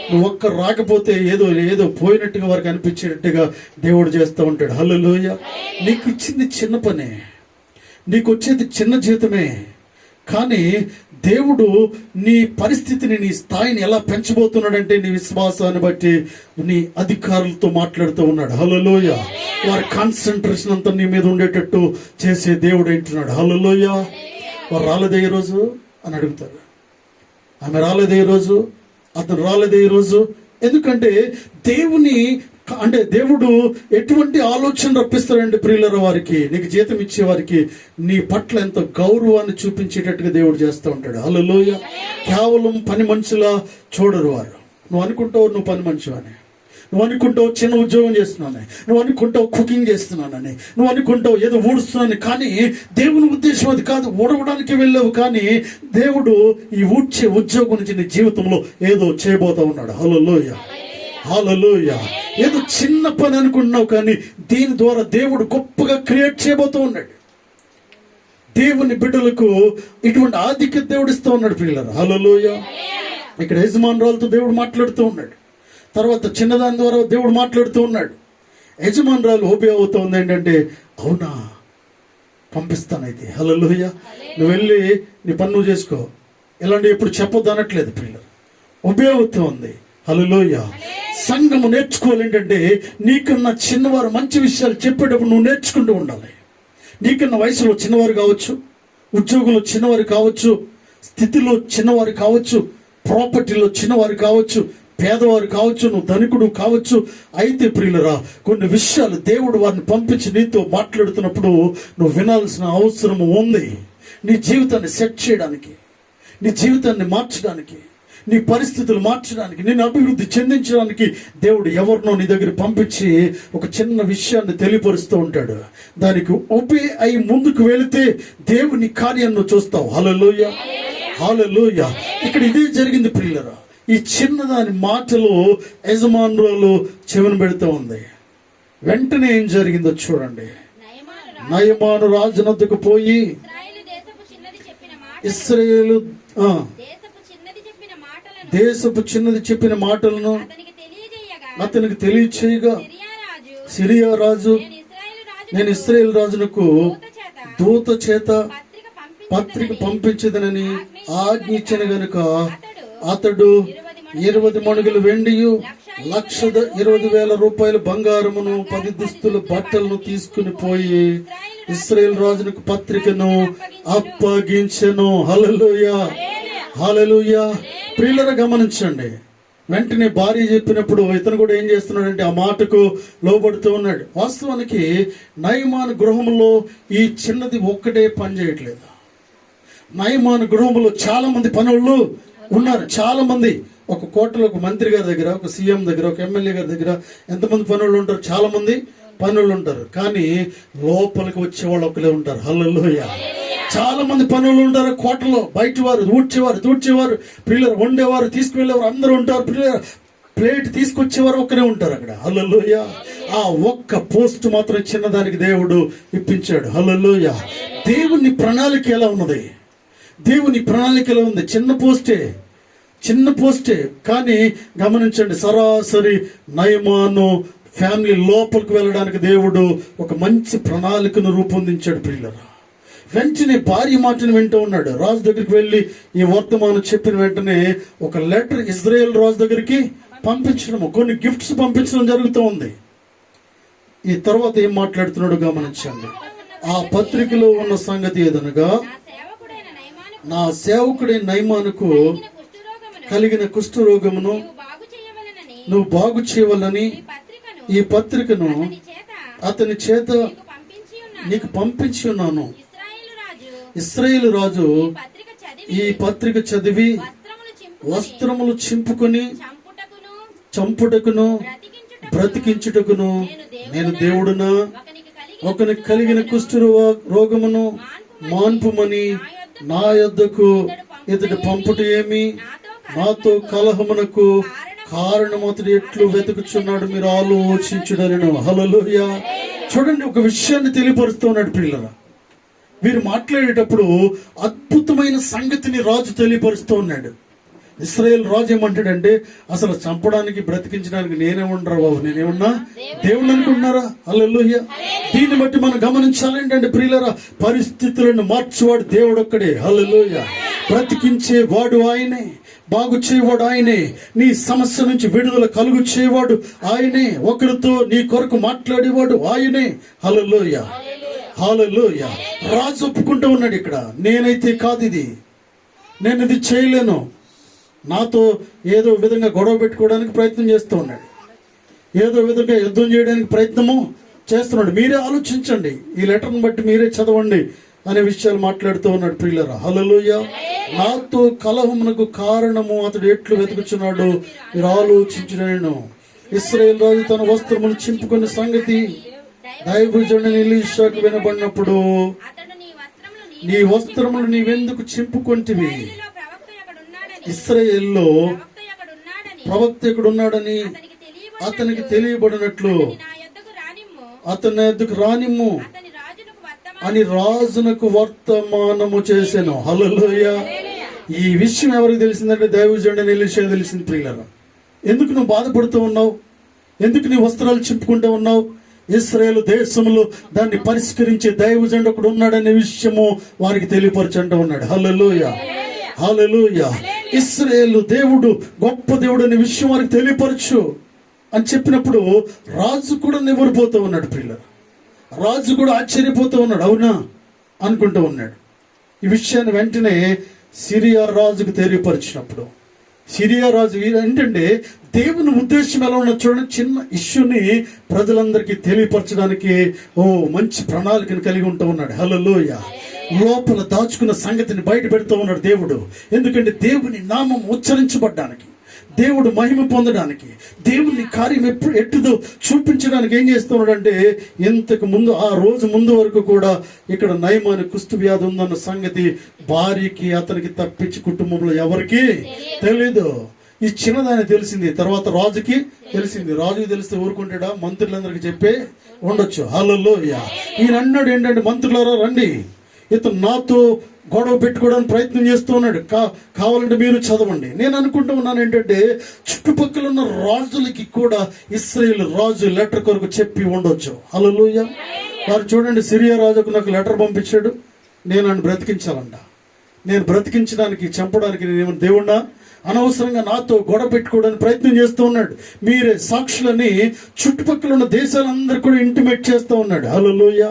నువ్వు ఒక్క రాకపోతే ఏదో పోయినట్టుగా వారికి అనిపించేటట్టుగా దేవుడు చేస్తూ ఉంటాడు. హల్లెలూయా. నీకు ఇచ్చింది చిన్న పనే, నీకు వచ్చేది చిన్న జీతమే, కానీ దేవుడు నీ పరిస్థితిని, నీ స్థాయిని ఎలా పెంచబోతున్నాడంటే నీ విశ్వాసాన్ని బట్టి నీ అధికారులతో మాట్లాడుతూ ఉన్నాడు. హల్లెలూయా. వారి కాన్సన్ట్రేషన్ అంతా నీ మీద ఉండేటట్టు చేసే దేవుడు ఏంటున్నాడు. హల్లెలూయా. వారు రాలేదే ఈరోజు అని అడుగుతారు. ఆమె రాలేదే ఈరోజు, అతను రాలేదే ఈరోజు. ఎందుకంటే దేవుడు ఎటువంటి ఆలోచన రప్పిస్తాడంటే ప్రియులర వారికి, నీకు జీతం ఇచ్చే వారికి నీ పట్ల ఎంతో గౌరవాన్ని చూపించేటట్టుగా దేవుడు చేస్తూ ఉంటాడు. హల్లెలూయా. కేవలం పని మనుషులా చూడరు వారు. నువ్వు అనుకుంటావు నువ్వు పని మనిషి అని, నువ్వు అనుకుంటావు చిన్న ఉద్యోగం చేస్తున్నానని, నువ్వు అనుకుంటావు కుకింగ్ చేస్తున్నానని, నువ్వు అనుకుంటావు ఏదో ఊడుస్తున్నానని, కానీ దేవుని ఉద్దేశం అది కాదు. ఊడవడానికి వెళ్ళావు, కానీ దేవుడు ఈ ఊడ్చే ఉద్యోగం నుంచి నీ జీవితంలో ఏదో చేయబోతా ఉన్నాడు. హల్లెలూయా. హల్లెలూయా. ఏదో చిన్న పని అనుకుంటున్నావు, కానీ దీని ద్వారా దేవుడు గొప్పగా క్రియేట్ చేయబోతూ ఉన్నాడు. దేవుని బిడ్డలకు ఇటువంటి ఆధిక్యత దేవుడు ఇస్తూ ఉన్నాడు పిల్లలు. హల్లెలూయా. ఇక్కడ యజమానురాలతో దేవుడు మాట్లాడుతూ ఉన్నాడు. తర్వాత చిన్నదాని ద్వారా దేవుడు మాట్లాడుతూ ఉన్నాడు. యజమానురాలు ఓబే అవుతూ ఉంది ఏంటంటే, అవునా పంపిస్తానైతే. హల్లెలూయా. నువ్వు వెళ్ళి నీ పని నువ్వు చేసుకో, ఇలాంటి ఎప్పుడు చెప్పొద్దు అనట్లేదు పిల్లలు. ఓబే అవుతూ ఉంది. హల్లెలూయా. సంఘము నేర్చుకోవాలి ఏంటంటే, నీకన్నా చిన్నవారు మంచి విషయాలు చెప్పేటప్పుడు నువ్వు నేర్చుకుంటూ ఉండాలి. నీకన్నా వయసులో చిన్నవారు కావచ్చు, ఉద్యోగంలో చిన్నవారు కావచ్చు, స్థితిలో చిన్నవారు కావచ్చు, ప్రాపర్టీలో చిన్నవారు కావచ్చు, పేదవారు కావచ్చు, నువ్వు ధనికుడు కావచ్చు. అయితే ప్రియులరా, కొన్ని విషయాలు దేవుడు వారిని పంపించి నీతో మాట్లాడుతున్నప్పుడు నువ్వు వినాల్సిన అవసరం ఉంది. నీ జీవితాన్ని సెట్ చేయడానికి, నీ జీవితాన్ని మార్చడానికి, నీ పరిస్థితులు మార్చడానికి, నిన్ను అభివృద్ధి చెందించడానికి దేవుడు ఎవరినో నీ దగ్గర పంపించి ఒక చిన్న విషయాన్ని తెలియపరుస్తూ ఉంటాడు. దానికి ఒబే అయి ముందుకు వెళితే దేవుని కార్యాన్ని చూస్తావు. హల్లెలూయా. హల్లెలూయా. ఇక్కడ ఇదే జరిగింది ప్రియులరా. ఈ చిన్నదాని మాటలు యజమానురాలు చెవిన పెడుతూ ఉంది. వెంటనే ఏం జరిగిందో చూడండి. నయమాను రాజునొద్దకు పోయి ఇశ్రాయేలు దేశపు చిన్నది చెప్పిన మాటలను అతనికి తెలియచేయగా, సిరియా రాజు, నేను ఇశ్రాయేలు రాజునకు దూత చేత పత్రిక పంపించదనని ఆజ్ఞించిన గనుక అతడు 20 మణుగులు వెండియు 1,20,000 రూపాయల బంగారమును 10 దుస్తుల బట్టలను తీసుకుని పోయి ఇశ్రాయేలు రాజునకు పత్రికను అప్పగించెను. హల్లెలూయా. హల్లెలూయా. ప్రియులరా గమనించండి. వెంటనే భార్య చెప్పినప్పుడు ఇతను కూడా ఏం చేస్తున్నాడంటే ఆ మాటకు లోబడుతూ ఉన్నాడు. వాస్తవానికి నయమాను గృహంలో ఈ చిన్నది ఒక్కటే పని చేయట్లేదు. నయమాను గృహంలో చాలా మంది పనులు ఉన్నారు. చాలా మంది, ఒక కోటలో ఒక మంత్రి గారి దగ్గర, ఒక సీఎం దగ్గర, ఒక ఎమ్మెల్యే గారి దగ్గర ఎంతమంది పనులు ఉంటారు? చాలా మంది పనులు ఉంటారు. కానీ లోపలికి వచ్చే వాళ్ళు ఒకరే ఉంటారు. హల్లెలూయా. చాలా మంది పనులు ఉంటారు కోటలో. బయట వారు ఊడ్చేవారు, తూడ్చేవారు, పిల్లలు వండేవారు, తీసుకువెళ్ళేవారు అందరూ ఉంటారు. పిల్లలు ప్లేట్ తీసుకొచ్చేవారు ఒక్కరే ఉంటారు అక్కడ. హల్లెలూయా. ఆ ఒక్క పోస్ట్ మాత్రం చిన్నదానికి దేవుడు ఇప్పించాడు. హల్లెలూయా. దేవుని ప్రణాళిక ఎలా ఉన్నది? దేవుని ప్రణాళిక ఎలా ఉంది? చిన్న పోస్టే కానీ గమనించండి, సరాసరి నయమాను ఫ్యామిలీ లోపలికి వెళ్ళడానికి దేవుడు ఒక మంచి ప్రణాళికను రూపొందించాడు. పిల్లలు వెంటనే భార్య మాటను వింటూ ఉన్నాడు. రాజు దగ్గరికి వెళ్ళి ఈ వర్తమానం చెప్పిన వెంటనే ఒక లెటర్ ఇజ్రాయెల్ రాజు దగ్గరికి పంపించడం, కొన్ని గిఫ్ట్స్ పంపించడం జరుగుతూ ఉంది. ఈ తర్వాత ఏం మాట్లాడుతున్నాడు గమనించండి. ఆ పత్రికలో ఉన్న సంగతి ఏదనగా, నా సేవకుడైన నయమానుకు కలిగిన కుష్ఠరోగమును నువ్వు బాగు చేయవలని ఈ పత్రికను అతని చేత నీకు పంపించి ఉన్నాను. ఇశ్రాయేలు రాజు ఈ పత్రిక చదివి వస్త్రములు చింపుకొని చంపుటకును చంపుటకును బ్రతికించుటకును నేను దేవుడునా? ఒకనికి కలిగిన కుష్ఠ రోగమును మాన్పుమని నా యొద్దకు ఇతడు పంపుట ఏమి? నాతో కలహమునకు కారణం అతడు ఎట్లు వెతుకుచున్నాడు మీరు ఆలోచించుడనెను. హల్లెలూయా. చూడండి, ఒక విషయాన్ని తెలియపరుస్తూ ఉన్నాడు ప్రియులారా. వీరు మాట్లాడేటప్పుడు అద్భుతమైన సంగతిని రాజు తెలియపరుస్తూ ఉన్నాడు. ఇశ్రాయేల్ రాజు ఏమంటాడంటే, అసలు చంపడానికి బ్రతికించడానికి నేనేమన్నా బాబు, నేనేమన్నా దేవుడు అనుకుంటున్నారా? హల్లెలూయా. దీన్ని బట్టి మనం గమనించాలేంటంటే ప్రియులారా, పరిస్థితులను మార్చేవాడు దేవుడు ఒక్కడే. హల్లెలూయా. బ్రతికించే వాడు ఆయనే, బాగు చేయవాడు ఆయనే, నీ సమస్య నుంచి విడుదల కలుగు చేయవాడు ఆయనే, ఒకరితో నీ కొరకు మాట్లాడేవాడు ఆయనే. హల్లెలూయా. హల్లెలూయా. రాజు ఒప్పుకుంటూ ఉన్నాడు ఇక్కడ, నేనైతే కాదు ఇది, నేను ఇది చేయలేను. నాతో ఏదో విధంగా గొడవ పెట్టుకోవడానికి ప్రయత్నం చేస్తూ ఉన్నాడు, ఏదో విధంగా యుద్ధం చేయడానికి ప్రయత్నము చేస్తున్నాడు. మీరే ఆలోచించండి, ఈ లెటర్ని బట్టి మీరే చదవండి అనే విషయాలు మాట్లాడుతూ ఉన్నాడు ప్రియులారా. హల్లెలూయా. నాతో కలహమునకు కారణము అతడు ఎట్లు వెతుకుచున్నాడు మీరు ఆలోచించుడనెను. ఇశ్రాయేలు రాజు తన వస్త్రములు చింపుకున్న సంగతి దైవజనుడైన ఎలీషాకు వినబడినప్పుడు, నీ వస్త్రములు నీవెందుకు చింపుకొంటివి? ఇశ్రాయేలులో ప్రవక్త ఎక్కడున్నాడని అతనికి తెలియబడినట్లు అతని ఎద్దుకు రానిమ్ము అని రాజునకు వర్తమానము చేశాను. హల్లెలూయా. ఈ విషయం ఎవరికి తెలిసిందంటే దైవజనుడైన ఎలీషా తెలిసింది ప్రియులారా. ఎందుకు నువ్వు బాధపడుతూ ఉన్నావు? ఎందుకు నీ వస్త్రాలు చింపుకుంటూ ఉన్నావు? ఇశ్రాయేలు దేశంలో దాన్ని పరిష్కరించే దైవజనుడు ఒకడు ఉన్నాడనే విషయము వారికి తెలియపరచంటూ ఉన్నాడు. హల్లెలూయా. హల్లెలూయా. ఇశ్రాయేలు దేవుడు గొప్ప దేవుడు అనే విషయం వారికి తెలియపరచు అని చెప్పినప్పుడు రాజు కూడా నివ్వరిపోతూ ఉన్నాడు ప్రియులారా. రాజు కూడా ఆశ్చర్యపోతూ ఉన్నాడు, అవునా అనుకుంటూ ఉన్నాడు. ఈ విషయాన్ని వెంటనే సిరియా రాజుకు తెలియపరిచినప్పుడు, సిరియా రాజు ఏంటంటే దేవుని ఉద్దేశం ఎలా ఉన్న చూడండి, చిన్న ఇష్యూని ప్రజలందరికీ తెలియపరచడానికి మంచి ప్రణాళికను కలిగి ఉంటూ ఉన్నాడు. హల్లెలూయా. లోపల దాచుకున్న సంగతిని బయట పెడుతూ ఉన్నాడు దేవుడు. ఎందుకంటే దేవుని నామం ఉచ్చరించబడ్డానికి, దేవుడు మహిమ పొందడానికి, దేవుని కార్యం ఎట్టుదో చూపించడానికి ఏం చేస్తున్నాడు అంటే, ఇంతకు ముందు ఆ రోజు ముందు వరకు కూడా ఇక్కడ నయమాని కుష్టు వ్యాధి ఉందన్న సంగతి భార్యకి అతనికి తప్పించి కుటుంబంలో ఎవరికి తెలీదు. ఈ చిన్నదాన్ని తెలిసింది, తర్వాత రాజుకి తెలిసింది. రాజుకి తెలిస్తే ఊరుకుంటాడా? మంత్రులందరికీ చెప్పే ఉండొచ్చు. హల్లెలూయా. ఈయన అన్నాడు ఏంటంటే, మంత్రులారా రండి, ఇతను నాతో గొడవ పెట్టుకోవడానికి ప్రయత్నం చేస్తూ ఉన్నాడు, కావాలంటే మీరు చదవండి. నేను అనుకుంటూ ఉన్నాను ఏంటంటే, చుట్టుపక్కల ఉన్న రాజులకి కూడా ఇశ్రాయేలు రాజు లెటర్ కొరకు చెప్పి ఉండొచ్చు. హల్లెలూయా. వారు చూడండి, సిరియా రాజుకు నాకు లెటర్ పంపించాడు, నేను నన్ను బ్రతికించాలంట, నేను బ్రతికించడానికి చంపడానికి నేను దేవుణ్ణా? అనవసరంగా నాతో గొడవ పెట్టుకోవడానికి ప్రయత్నం చేస్తూ ఉన్నాడు. మీరే సాక్షులని చుట్టుపక్కల ఉన్న దేశాలందరూ కూడా ఇంటిమేట్ చేస్తూ ఉన్నాడు. హల్లెలూయా.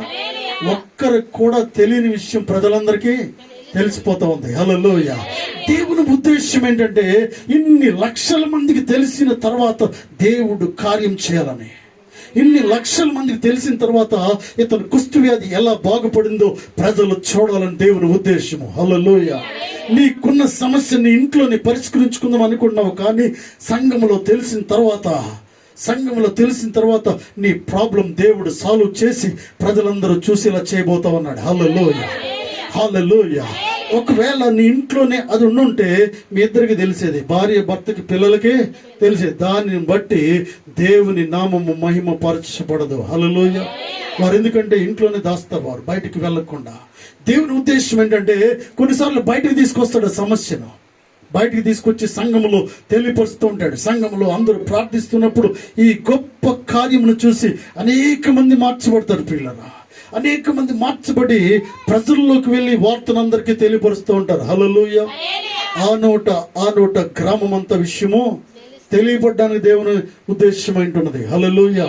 ఒక్కరికి కూడా తెలియని విషయం ప్రజలందరికీ తెలిసిపోతా ఉంది. హల్లెలూయా. దేవుని ఉద్దేశం ఏంటంటే, ఇన్ని లక్షల మందికి తెలిసిన తర్వాత దేవుడు కార్యం చేయాలని, ఇన్ని లక్షల మందికి తెలిసిన తర్వాత ఇతను కుష్టు వ్యాధి ఎలా బాగుపడిందో ప్రజలు చూడాలని దేవుని ఉద్దేశము. హల్లెలూయా. నీకున్న సమస్యని ఇంట్లోనే పరిష్కరించుకుందాం అనుకున్నావు, కానీ సంఘములో తెలిసిన తర్వాత నీ ప్రాబ్లం దేవుడు సాల్వ్ చేసి ప్రజలందరూ చూసేలా చేయబోతా ఉన్నాడు. హల్లెలూయా. హల్లెలూయా. ఒకవేళ నీ ఇంట్లోనే అది ఉండుంటే మీ ఇద్దరికి తెలిసేది, భార్య భర్తకి పిల్లలకి తెలిసేది. దానిని బట్టి దేవుని నామము మహిమ పరచబడదు. హల్లెలూయా. వారు ఎందుకంటే ఇంట్లోనే దాస్తారు, వారు బయటికి వెళ్ళకుండా. దేవుని ఉద్దేశం ఏంటంటే, కొన్నిసార్లు బయటికి తీసుకొస్తాడు సమస్యను, బయటికి తీసుకొచ్చి సంఘములో తెలియపరుస్తూ ఉంటాడు. సంఘములో అందరూ ప్రార్థిస్తున్నప్పుడు ఈ గొప్ప కార్యమును చూసి అనేక మంది మార్చబడతారు పిల్లరా. అనేక మంది మార్చబడి ప్రజల్లోకి వెళ్ళి వార్తను అందరికీ తెలియపరుస్తూ ఉంటారు. హల్లెలూయా. ఆ నోట గ్రామం అంత విషయము తెలియపడడానికి దేవుని ఉద్దేశం ఏంటున్నది. హల్లెలూయా.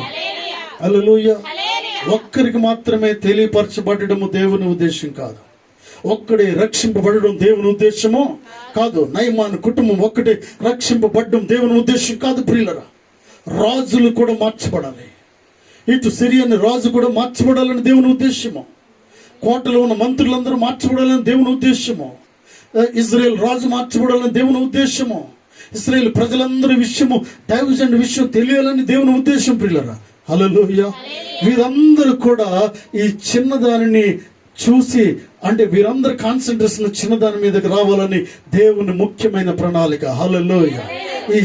హల్లెలూయా. ఒక్కరికి మాత్రమే తెలియపరచబడము దేవుని ఉద్దేశం కాదు, ఒక్కడే రక్షింపబడడం దేవుని ఉద్దేశము కాదు. నయమాను కుటుంబం ఒక్కటే రక్షింపబడడం దేవుని ఉద్దేశం కాదు ప్రియులరా. రాజులు కూడా మార్చబడాలి, ఇటు సిరియన్ రాజు కూడా మార్చబడాలని దేవుని ఉద్దేశము, కోటలో ఉన్న మంత్రులందరూ మార్చబడాలని దేవుని ఉద్దేశము, ఇజ్రాయేల్ రాజు మార్చబడాలని దేవుని ఉద్దేశము. ఇశ్రాయేలు ప్రజలందరి విషయము, దైవజనుడి విషయం తెలియాలని దేవుని ఉద్దేశం ప్రియులారా. హల్లెలూయా. వీరందరూ కూడా ఈ చిన్నదానిని చూసి, అంటే వీరందరి కాన్సన్ట్రేషన్ చిన్నదాని మీదకి రావాలని దేవుని ముఖ్యమైన ప్రణాళిక. హల్లెలూయా. ఈ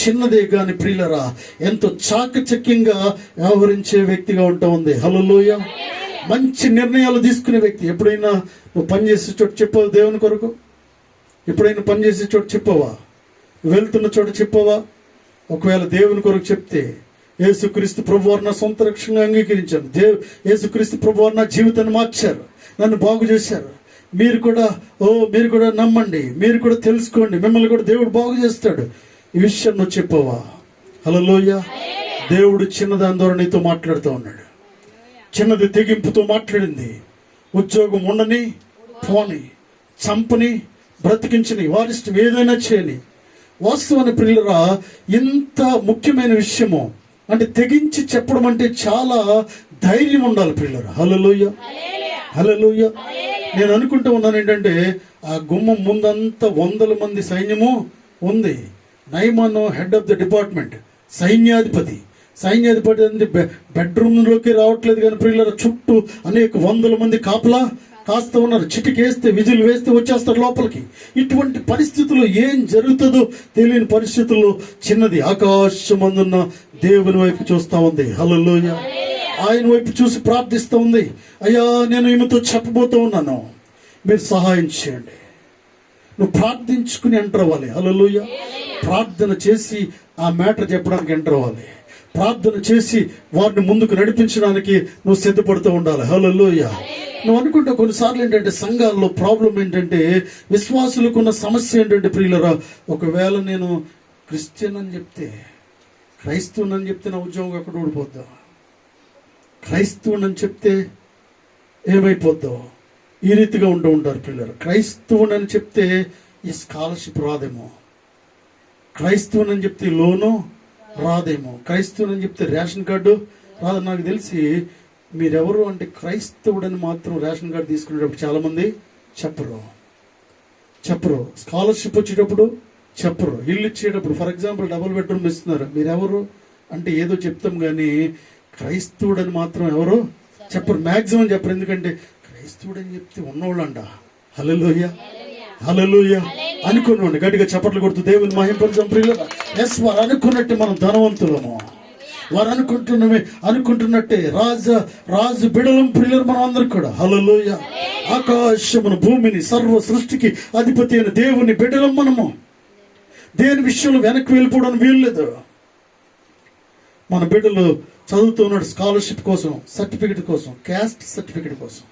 చిన్నదే గాని ప్రియులారా ఎంతో చాకచక్యంగా వ్యవహరించే వ్యక్తిగా ఉంటా ఉంది. హల్లెలూయా. మంచి నిర్ణయాలు తీసుకునే వ్యక్తి. ఎప్పుడైనా నువ్వు పనిచేసే చోట చెప్పావా దేవుని కొరకు? ఎప్పుడైనా పనిచేసే చోట చెప్పవా? వెళ్తున్న చోట చెప్పవా? ఒకవేళ దేవుని కొరకు చెప్తే, యేసుక్రీస్తు ప్రభువారు నా సొంత రక్షణగా అంగీకరించాను, యేసుక్రీస్తు ప్రభువారు నా జీవితాన్ని మార్చారు, నన్ను బాగు చేశారు, మీరు కూడా నమ్మండి, మీరు కూడా తెలుసుకోండి, మిమ్మల్ని కూడా దేవుడు బాగు చేస్తాడు, ఈ విషయం నువ్వు చెప్పవా? హల్లెలూయా. దేవుడు చిన్నదాని ద్వారా నీతో మాట్లాడుతూ ఉన్నాడు. చిన్నది తెగింపుతో మాట్లాడింది. ఉద్యోగం ఉండని, పోని, చంపని, బ్రతికించని, వారిష్టం ఏదైనా చేయని. వాస్తవాన్ని ప్రియులరా, ఇంత ముఖ్యమైన విషయము అంటే తెగించి చెప్పడం అంటే చాలా ధైర్యం ఉండాలి ప్రియులరా. హల్లెలూయా. హల్లెలూయా. నేను అనుకుంటూ ఉన్నాను ఏంటంటే, ఆ గుమ్మం ముందంతా 100 మంది సైన్యము ఉంది. నయమాను హెడ్ ఆఫ్ ద డిపార్ట్మెంట్, సైన్యాధిపతి అంటే బెడ్రూమ్లోకి రావట్లేదు కానీ ప్రియులరా, చుట్టూ అనేక 100 మంది కాపలా కాస్త ఉన్నారు. చిటికేస్తే, విజిల్ వేస్తే వచ్చేస్తారు లోపలికి. ఇటువంటి పరిస్థితుల్లో ఏం జరుగుతుందో తెలియని పరిస్థితుల్లో చిన్నది ఆకాశమందున్న దేవుని వైపు చూస్తా ఉంది. హల్లెలూయా. ఆయన వైపు చూసి ప్రార్థిస్తూ ఉంది. అయ్యా, నేను ఈమెతో చెప్పబోతూ ఉన్నాను, మీరు సహాయం చేయండి. నువ్వు ప్రార్థించుకుని ఎంటర్ అవ్వాలి. హల్లెలూయా. ప్రార్థన చేసి ఆ మ్యాటర్ చెప్పడానికి ఎంటర్ అవ్వాలి. ప్రార్థన చేసి వారిని ముందుకు నడిపించడానికి నువ్వు సిద్ధపడుతూ ఉండాలి. హల్లెలూయా. నువ్వు అనుకుంటా కొన్నిసార్లు ఏంటంటే, సంఘాల్లో ప్రాబ్లం ఏంటంటే, విశ్వాసులకు ఉన్న సమస్య ఏంటంటే ప్రియులరా, ఒకవేళ నేను క్రిస్టియన్ అని చెప్తే, క్రైస్తవుని చెప్తే నా ఉద్యోగం ఎక్కడ ఊడిపోద్దా? క్రైస్తవుని చెప్తే ఏమైపోద్దో? ఈ రీతిగా ఉంటూ ఉంటారు పిల్లలు. క్రైస్తవుని చెప్తే ఈ స్కాలర్షిప్ రాదేమో, క్రైస్తవుని చెప్తే లోను రాదేమో, క్రైస్తవుని చెప్తే రేషన్ కార్డు రాదు. నాకు తెలిసి మీరెవరు అంటే క్రైస్తవుడని మాత్రం రేషన్ కార్డు తీసుకునేటప్పుడు చాలా మంది చెప్పరు. స్కాలర్షిప్ వచ్చేటప్పుడు చెప్పరు. ఇల్లు ఇచ్చేటప్పుడు, ఫర్ ఎగ్జాంపుల్ డబుల్ బెడ్రూమ్ ఇస్తున్నారు, మీరెవరు అంటే ఏదో చెప్తాం కానీ క్రైస్తవుడని మాత్రం ఎవరు చెప్పరు. మ్యాక్సిమం చెప్పరు. ఎందుకంటే క్రైస్తవుడని చెప్తే ఉన్నోళ్ళంట. హల్లెలూయా. హల్లెలూయా. అనుకున్నాండి గట్టిగా చప్పట్లు కొడుతూ దేవుని మహింపరచం ప్రియులారా. ఎస్, వారు అనుకున్నట్టు మనం ధనవంతులము, వారు అనుకుంటున్నట్టే రాజు బిడలం ప్రియులు మనం అందరం కూడా. హల్లెలూయా. ఆకాశమును భూమిని సర్వ సృష్టికి అధిపతి అయిన దేవుని బిడలం మనము. దేని విషయంలో వెనక్కి వెళ్ళిపోవడం వీల్లేదు. మన బిడ్డలు చదువుతున్నాడు స్కాలర్షిప్ కోసం, సర్టిఫికెట్ కోసం, క్యాస్ట్ సర్టిఫికెట్ కోసం.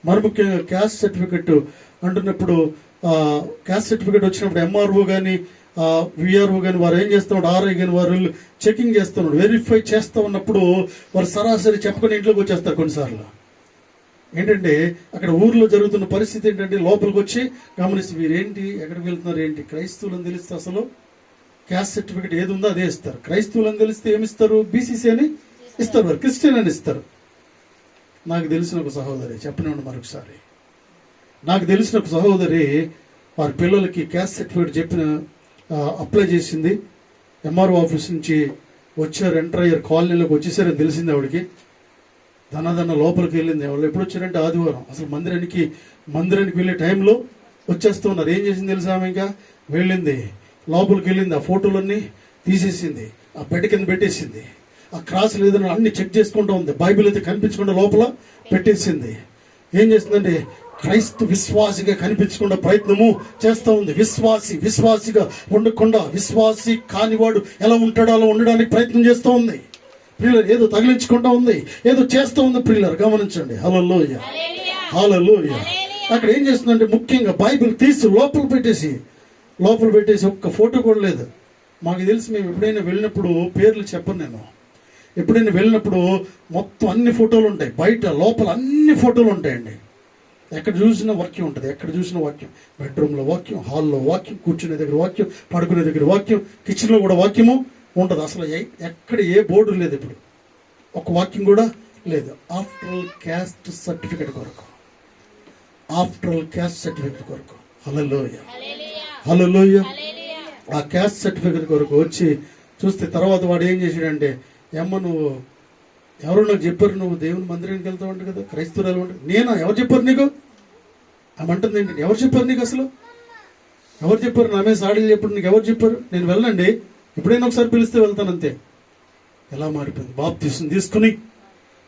మరి ముఖ్యంగా క్యాస్ట్ సర్టిఫికెట్ అంటున్నప్పుడు, క్యాస్ట్ సర్టిఫికెట్ వచ్చినప్పుడు ఎంఆర్ఓ కానీ విఆర్ఓ కానీ వారు ఏం చేస్తున్నాడు, ఆర్ఐ కానీ వారు చెకింగ్ చేస్తున్నాడు, వెరిఫై చేస్తూ ఉన్నప్పుడు వారు సరాసరి చెప్పకుండా ఇంట్లోకి వచ్చేస్తారు. కొన్నిసార్లు ఏంటంటే, అక్కడ ఊర్లో జరుగుతున్న పరిస్థితి ఏంటంటే, లోపలికి వచ్చి గమనిస్తే వీరేంటి, ఎక్కడికి వెళ్తున్నారు, ఏంటి, క్రైస్తవులను తెలిస్తే అసలు క్యాస్ట్ సర్టిఫికెట్ ఏది ఉందో అదే ఇస్తారు. క్రైస్తవులను తెలిస్తే ఏమిస్తారు, బీసీసీ అని ఇస్తారు, వారు క్రిస్టియన్ అని ఇస్తారు. నాకు తెలిసిన ఒక సహోదరి, చెప్పనివ్వండి మరొకసారి, నాకు తెలిసిన ఒక సహోదరి వారి పిల్లలకి క్యాస్ట్ సర్టిఫికేట్ అప్లై చేసింది. ఎంఆర్ఓ ఆఫీస్ నుంచి వచ్చారు, ఎంటర్ అయ్యారు, కాలనీలోకి వచ్చేసారని తెలిసింది ఆవిడకి. దన్న లోపలికి వెళ్ళింది. వాళ్ళు ఎప్పుడు వచ్చారంటే ఆదివారం. అసలు మందిరానికి వెళ్ళే టైంలో వచ్చేస్తూ ఉన్నారు. ఏం చేసింది తెలుసా ఆమె? ఇంకా వెళ్ళింది, లోపలికి వెళ్ళింది, ఆ ఫోటోలన్నీ తీసేసింది, ఆ బెడ్ కింద పెట్టేసింది, ఆ క్రాస్ లేదని అన్ని చెక్ చేసుకుంటూ ఉంది, బైబిల్ అయితే కనిపించకుండా లోపల పెట్టేసింది. ఏం చేస్తుందంటే, క్రైస్తవ విశ్వాసిగా కనిపించకుండా ప్రయత్నము చేస్తూ ఉంది. విశ్వాసిగా ఉండకుండా విశ్వాసి కానివాడు ఎలా ఉంటాడో అలా ఉండడానికి ప్రయత్నం చేస్తూ ఉంది. ప్రియులర్ ఏదో తగిలించుకుంటా ఉంది, ఏదో చేస్తూ ఉంది. ప్రియులర్ గమనించండి. హల్లెలూయా. హల్లెలూయా. అక్కడ ఏం చేస్తుందంటే, ముఖ్యంగా బైబిల్ తీసి లోపల పెట్టేసి ఒక్క ఫోటో కూడా లేదు. మాకు తెలిసి మేము ఎప్పుడైనా వెళ్ళినప్పుడు, పేర్లు చెప్పను నేను, ఎప్పుడైనా వెళ్ళినప్పుడు మొత్తం అన్ని ఫోటోలు ఉంటాయి, బయట లోపల అన్ని ఫోటోలు ఉంటాయండి. ఎక్కడ చూసినా వాక్యం ఉంటుంది, ఎక్కడ చూసినా వాక్యం. బెడ్రూమ్లో వాక్యం, హాల్లో వాక్యం, కూర్చునే దగ్గర వాక్యం, పడుకునే దగ్గర వాక్యం, కిచెన్లో కూడా వాక్యము ఉంటుంది. అసలు ఎక్కడ ఏ బోర్డు లేదు, ఇప్పుడు ఒక వాక్యం కూడా లేదు. ఆఫ్టర్ ఆల్ క్యాస్ట్ సర్టిఫికెట్ కొరకు హల్లెలూయా, హల్లెలూయా, హల్లెలూయా. హల్లెలూయా. ఆ క్యాస్ట్ సర్టిఫికెట్ కొరకు వచ్చి చూస్తే తర్వాత వాడు ఏం చేశాడంటే, ఏమ్మ నువ్వు ఎవరు నాకు చెప్పారు, నువ్వు దేవుని మందిరానికి వెళ్తావు అంట కదా, క్రైస్తవురాలు అంట. నేనా? ఎవరు చెప్పారు నీకు? ఆమె అంటుంది ఏంటంటే, ఎవరు చెప్పారు నీకు అసలు? ఎవరు చెప్పారు? నా మీద సాడీలు చెప్పారు, నీకు ఎవరు చెప్పారు? నేను వెళ్ళండి, ఎప్పుడైనా ఒకసారి పిలిస్తే వెళ్తాను అంతే. ఎలా మారిపోయింది! బాప్తిసం తీసుకుని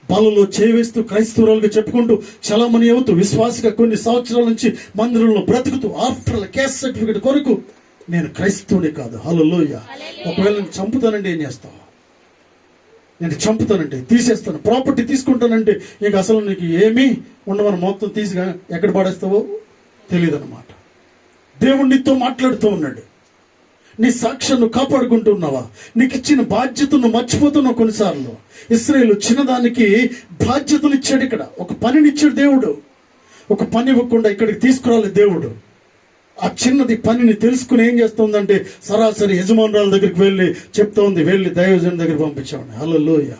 బలలో చేవేస్తూ క్రైస్తవురాలుగా చెప్పుకుంటూ చలామణి అవుతూ విశ్వాసిగా కొన్ని సంవత్సరాల నుంచి మందిరంలో బ్రతుకుతూ ఆఫ్టర్ క్యాస్ట్ సర్టిఫికెట్ కొరకు నేను క్రైస్తవుని కాదు. హల్లెలూయా. ఒకవేళ నేను చంపుతానంటే ఏం చేస్తావు? నేను చంపుతానంటే, తీసేస్తాను, ప్రాపర్టీ తీసుకుంటానంటే ఇంక అసలు నీకు ఏమీ ఉండమని మొత్తం తీసిగా ఎక్కడ పడేస్తావో తెలియదు అన్నమాట. దేవుడు నీతో మాట్లాడుతూ ఉన్నాడు. నీ సాక్ష్యాన్ని కాపాడుకుంటున్నావా? నీకు ఇచ్చిన బాధ్యతను మర్చిపోతున్నావు కొన్నిసార్లు. ఇశ్రాయేలు చిన్నదానికి బాధ్యతలు ఇచ్చాడు. ఇక్కడ ఒక పనినిచ్చాడు దేవుడు. ఒక పని ఇవ్వకుండా ఇక్కడికి తీసుకురాలేదు దేవుడు. ఆ చిన్నది పనిని తెలుసుకుని ఏం చేస్తుందంటే సరాసరి యజమానురాల దగ్గరికి వెళ్ళి చెప్తా ఉంది, వెళ్ళి దైవజన్ దగ్గర పంపించామని. హల్లెలూయా.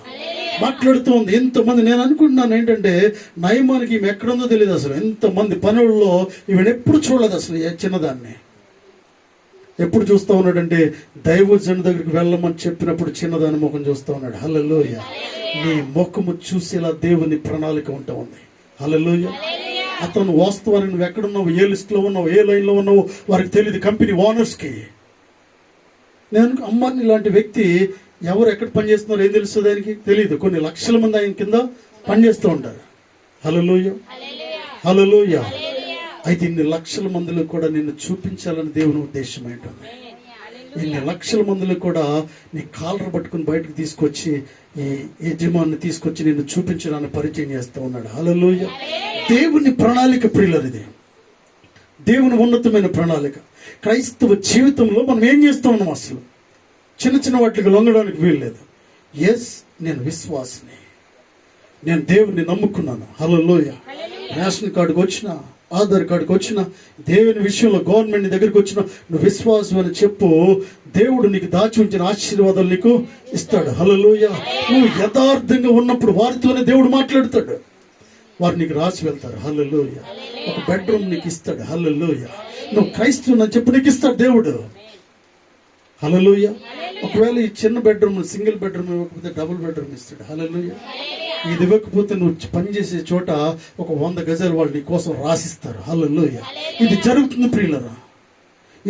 మాట్లాడుతూ ఉంది. ఎంతమంది, నేను అనుకుంటున్నాను ఏంటంటే నయమానికి ఈమె ఎక్కడుందో తెలియదు అసలు. ఎంతమంది పనుల్లో ఈమెను ఎప్పుడు చూడలేదు అసలు. చిన్నదాన్ని ఎప్పుడు చూస్తూ ఉన్నాడంటే దైవజన్ దగ్గరికి వెళ్ళమని చెప్పినప్పుడు చిన్నదాని ముఖం చూస్తూ ఉన్నాడు. హల్లెలూయా. నీ ముఖము చూసేలా దేవుని ప్రణాళిక ఉంటా ఉంది. హల్లెలూయా. అతను వాస్తవాన్ని నువ్వు ఎక్కడున్నావు, ఏ లిస్ట్లో ఉన్నావు, ఏ లైన్లో ఉన్నావు వారికి తెలియదు. కంపెనీ ఓనర్స్కి నేను అమ్మాని ఇలాంటి వ్యక్తి ఎవరు ఎక్కడ పనిచేస్తున్నారో ఏం తెలుస్తుంది ఆయనకి తెలియదు. కొన్ని లక్షల మంది ఆయన కింద పనిచేస్తూ ఉంటారు. హల్లెలూయా, హల్లెలూయా. అయితే ఇన్ని లక్షల మందిలో కూడా నిన్ను చూపించాలని దేవుని ఉద్దేశం ఏంటంటే, ఇన్ని లక్షల మందిలో కూడా నీ కాలర్ పట్టుకుని బయటకు తీసుకొచ్చి ఈ యజమాన్ని తీసుకొచ్చి నిన్ను చూపించడానికి పరిచయం చేస్తూ ఉన్నాడు. హల్లెలూయా. దేవుని ప్రణాళిక ప్రియులర్ ఇది. దేవుని ఉన్నతమైన ప్రణాళిక. క్రైస్తవ జీవితంలో మనం ఏం చేస్తూ ఉన్నాం అసలు? చిన్న చిన్న వాటికి లొంగడానికి వీల్లేదు. ఎస్, నేను విశ్వాసిని, నేను దేవుని నమ్ముకున్నాను. హల్లెలూయా. రేషన్ కార్డుకి వచ్చిన, ఆధార్ కార్డుకి వచ్చిన, దేవుని విషయంలో గవర్నమెంట్ దగ్గరికి వచ్చిన, నువ్వు విశ్వాసం అని చెప్పు. దేవుడు నీకు దాచి ఉంచిన ఆశీర్వాదాలు నీకు ఇస్తాడు. హల్లెలూయా. నువ్వు యథార్థంగా ఉన్నప్పుడు వారితోనే దేవుడు మాట్లాడతాడు. వారు నీకు రాసి వెళ్తారు. హల్లెలూయా. ఒక బెడ్రూమ్ నీకు ఇస్తాడు. హల్లెలూయా. నువ్వు క్రైస్తవుని అని చెప్పి నీకు ఇస్తాడు దేవుడు. హల్లెలూయా. ఒకవేళ ఈ చిన్న బెడ్రూమ్ సింగిల్ బెడ్రూమ్ ఇవ్వకపోతే డబుల్ బెడ్రూమ్ ఇస్తాడు. హల్లెలూయా. ఇది ఇవ్వకపోతే నువ్వు పనిచేసే చోట ఒక 100 గజాలు వాళ్ళు నీ కోసం రాసిస్తారు. హల్లెలూయా. ఇది జరుగుతుంది ప్రియులరా.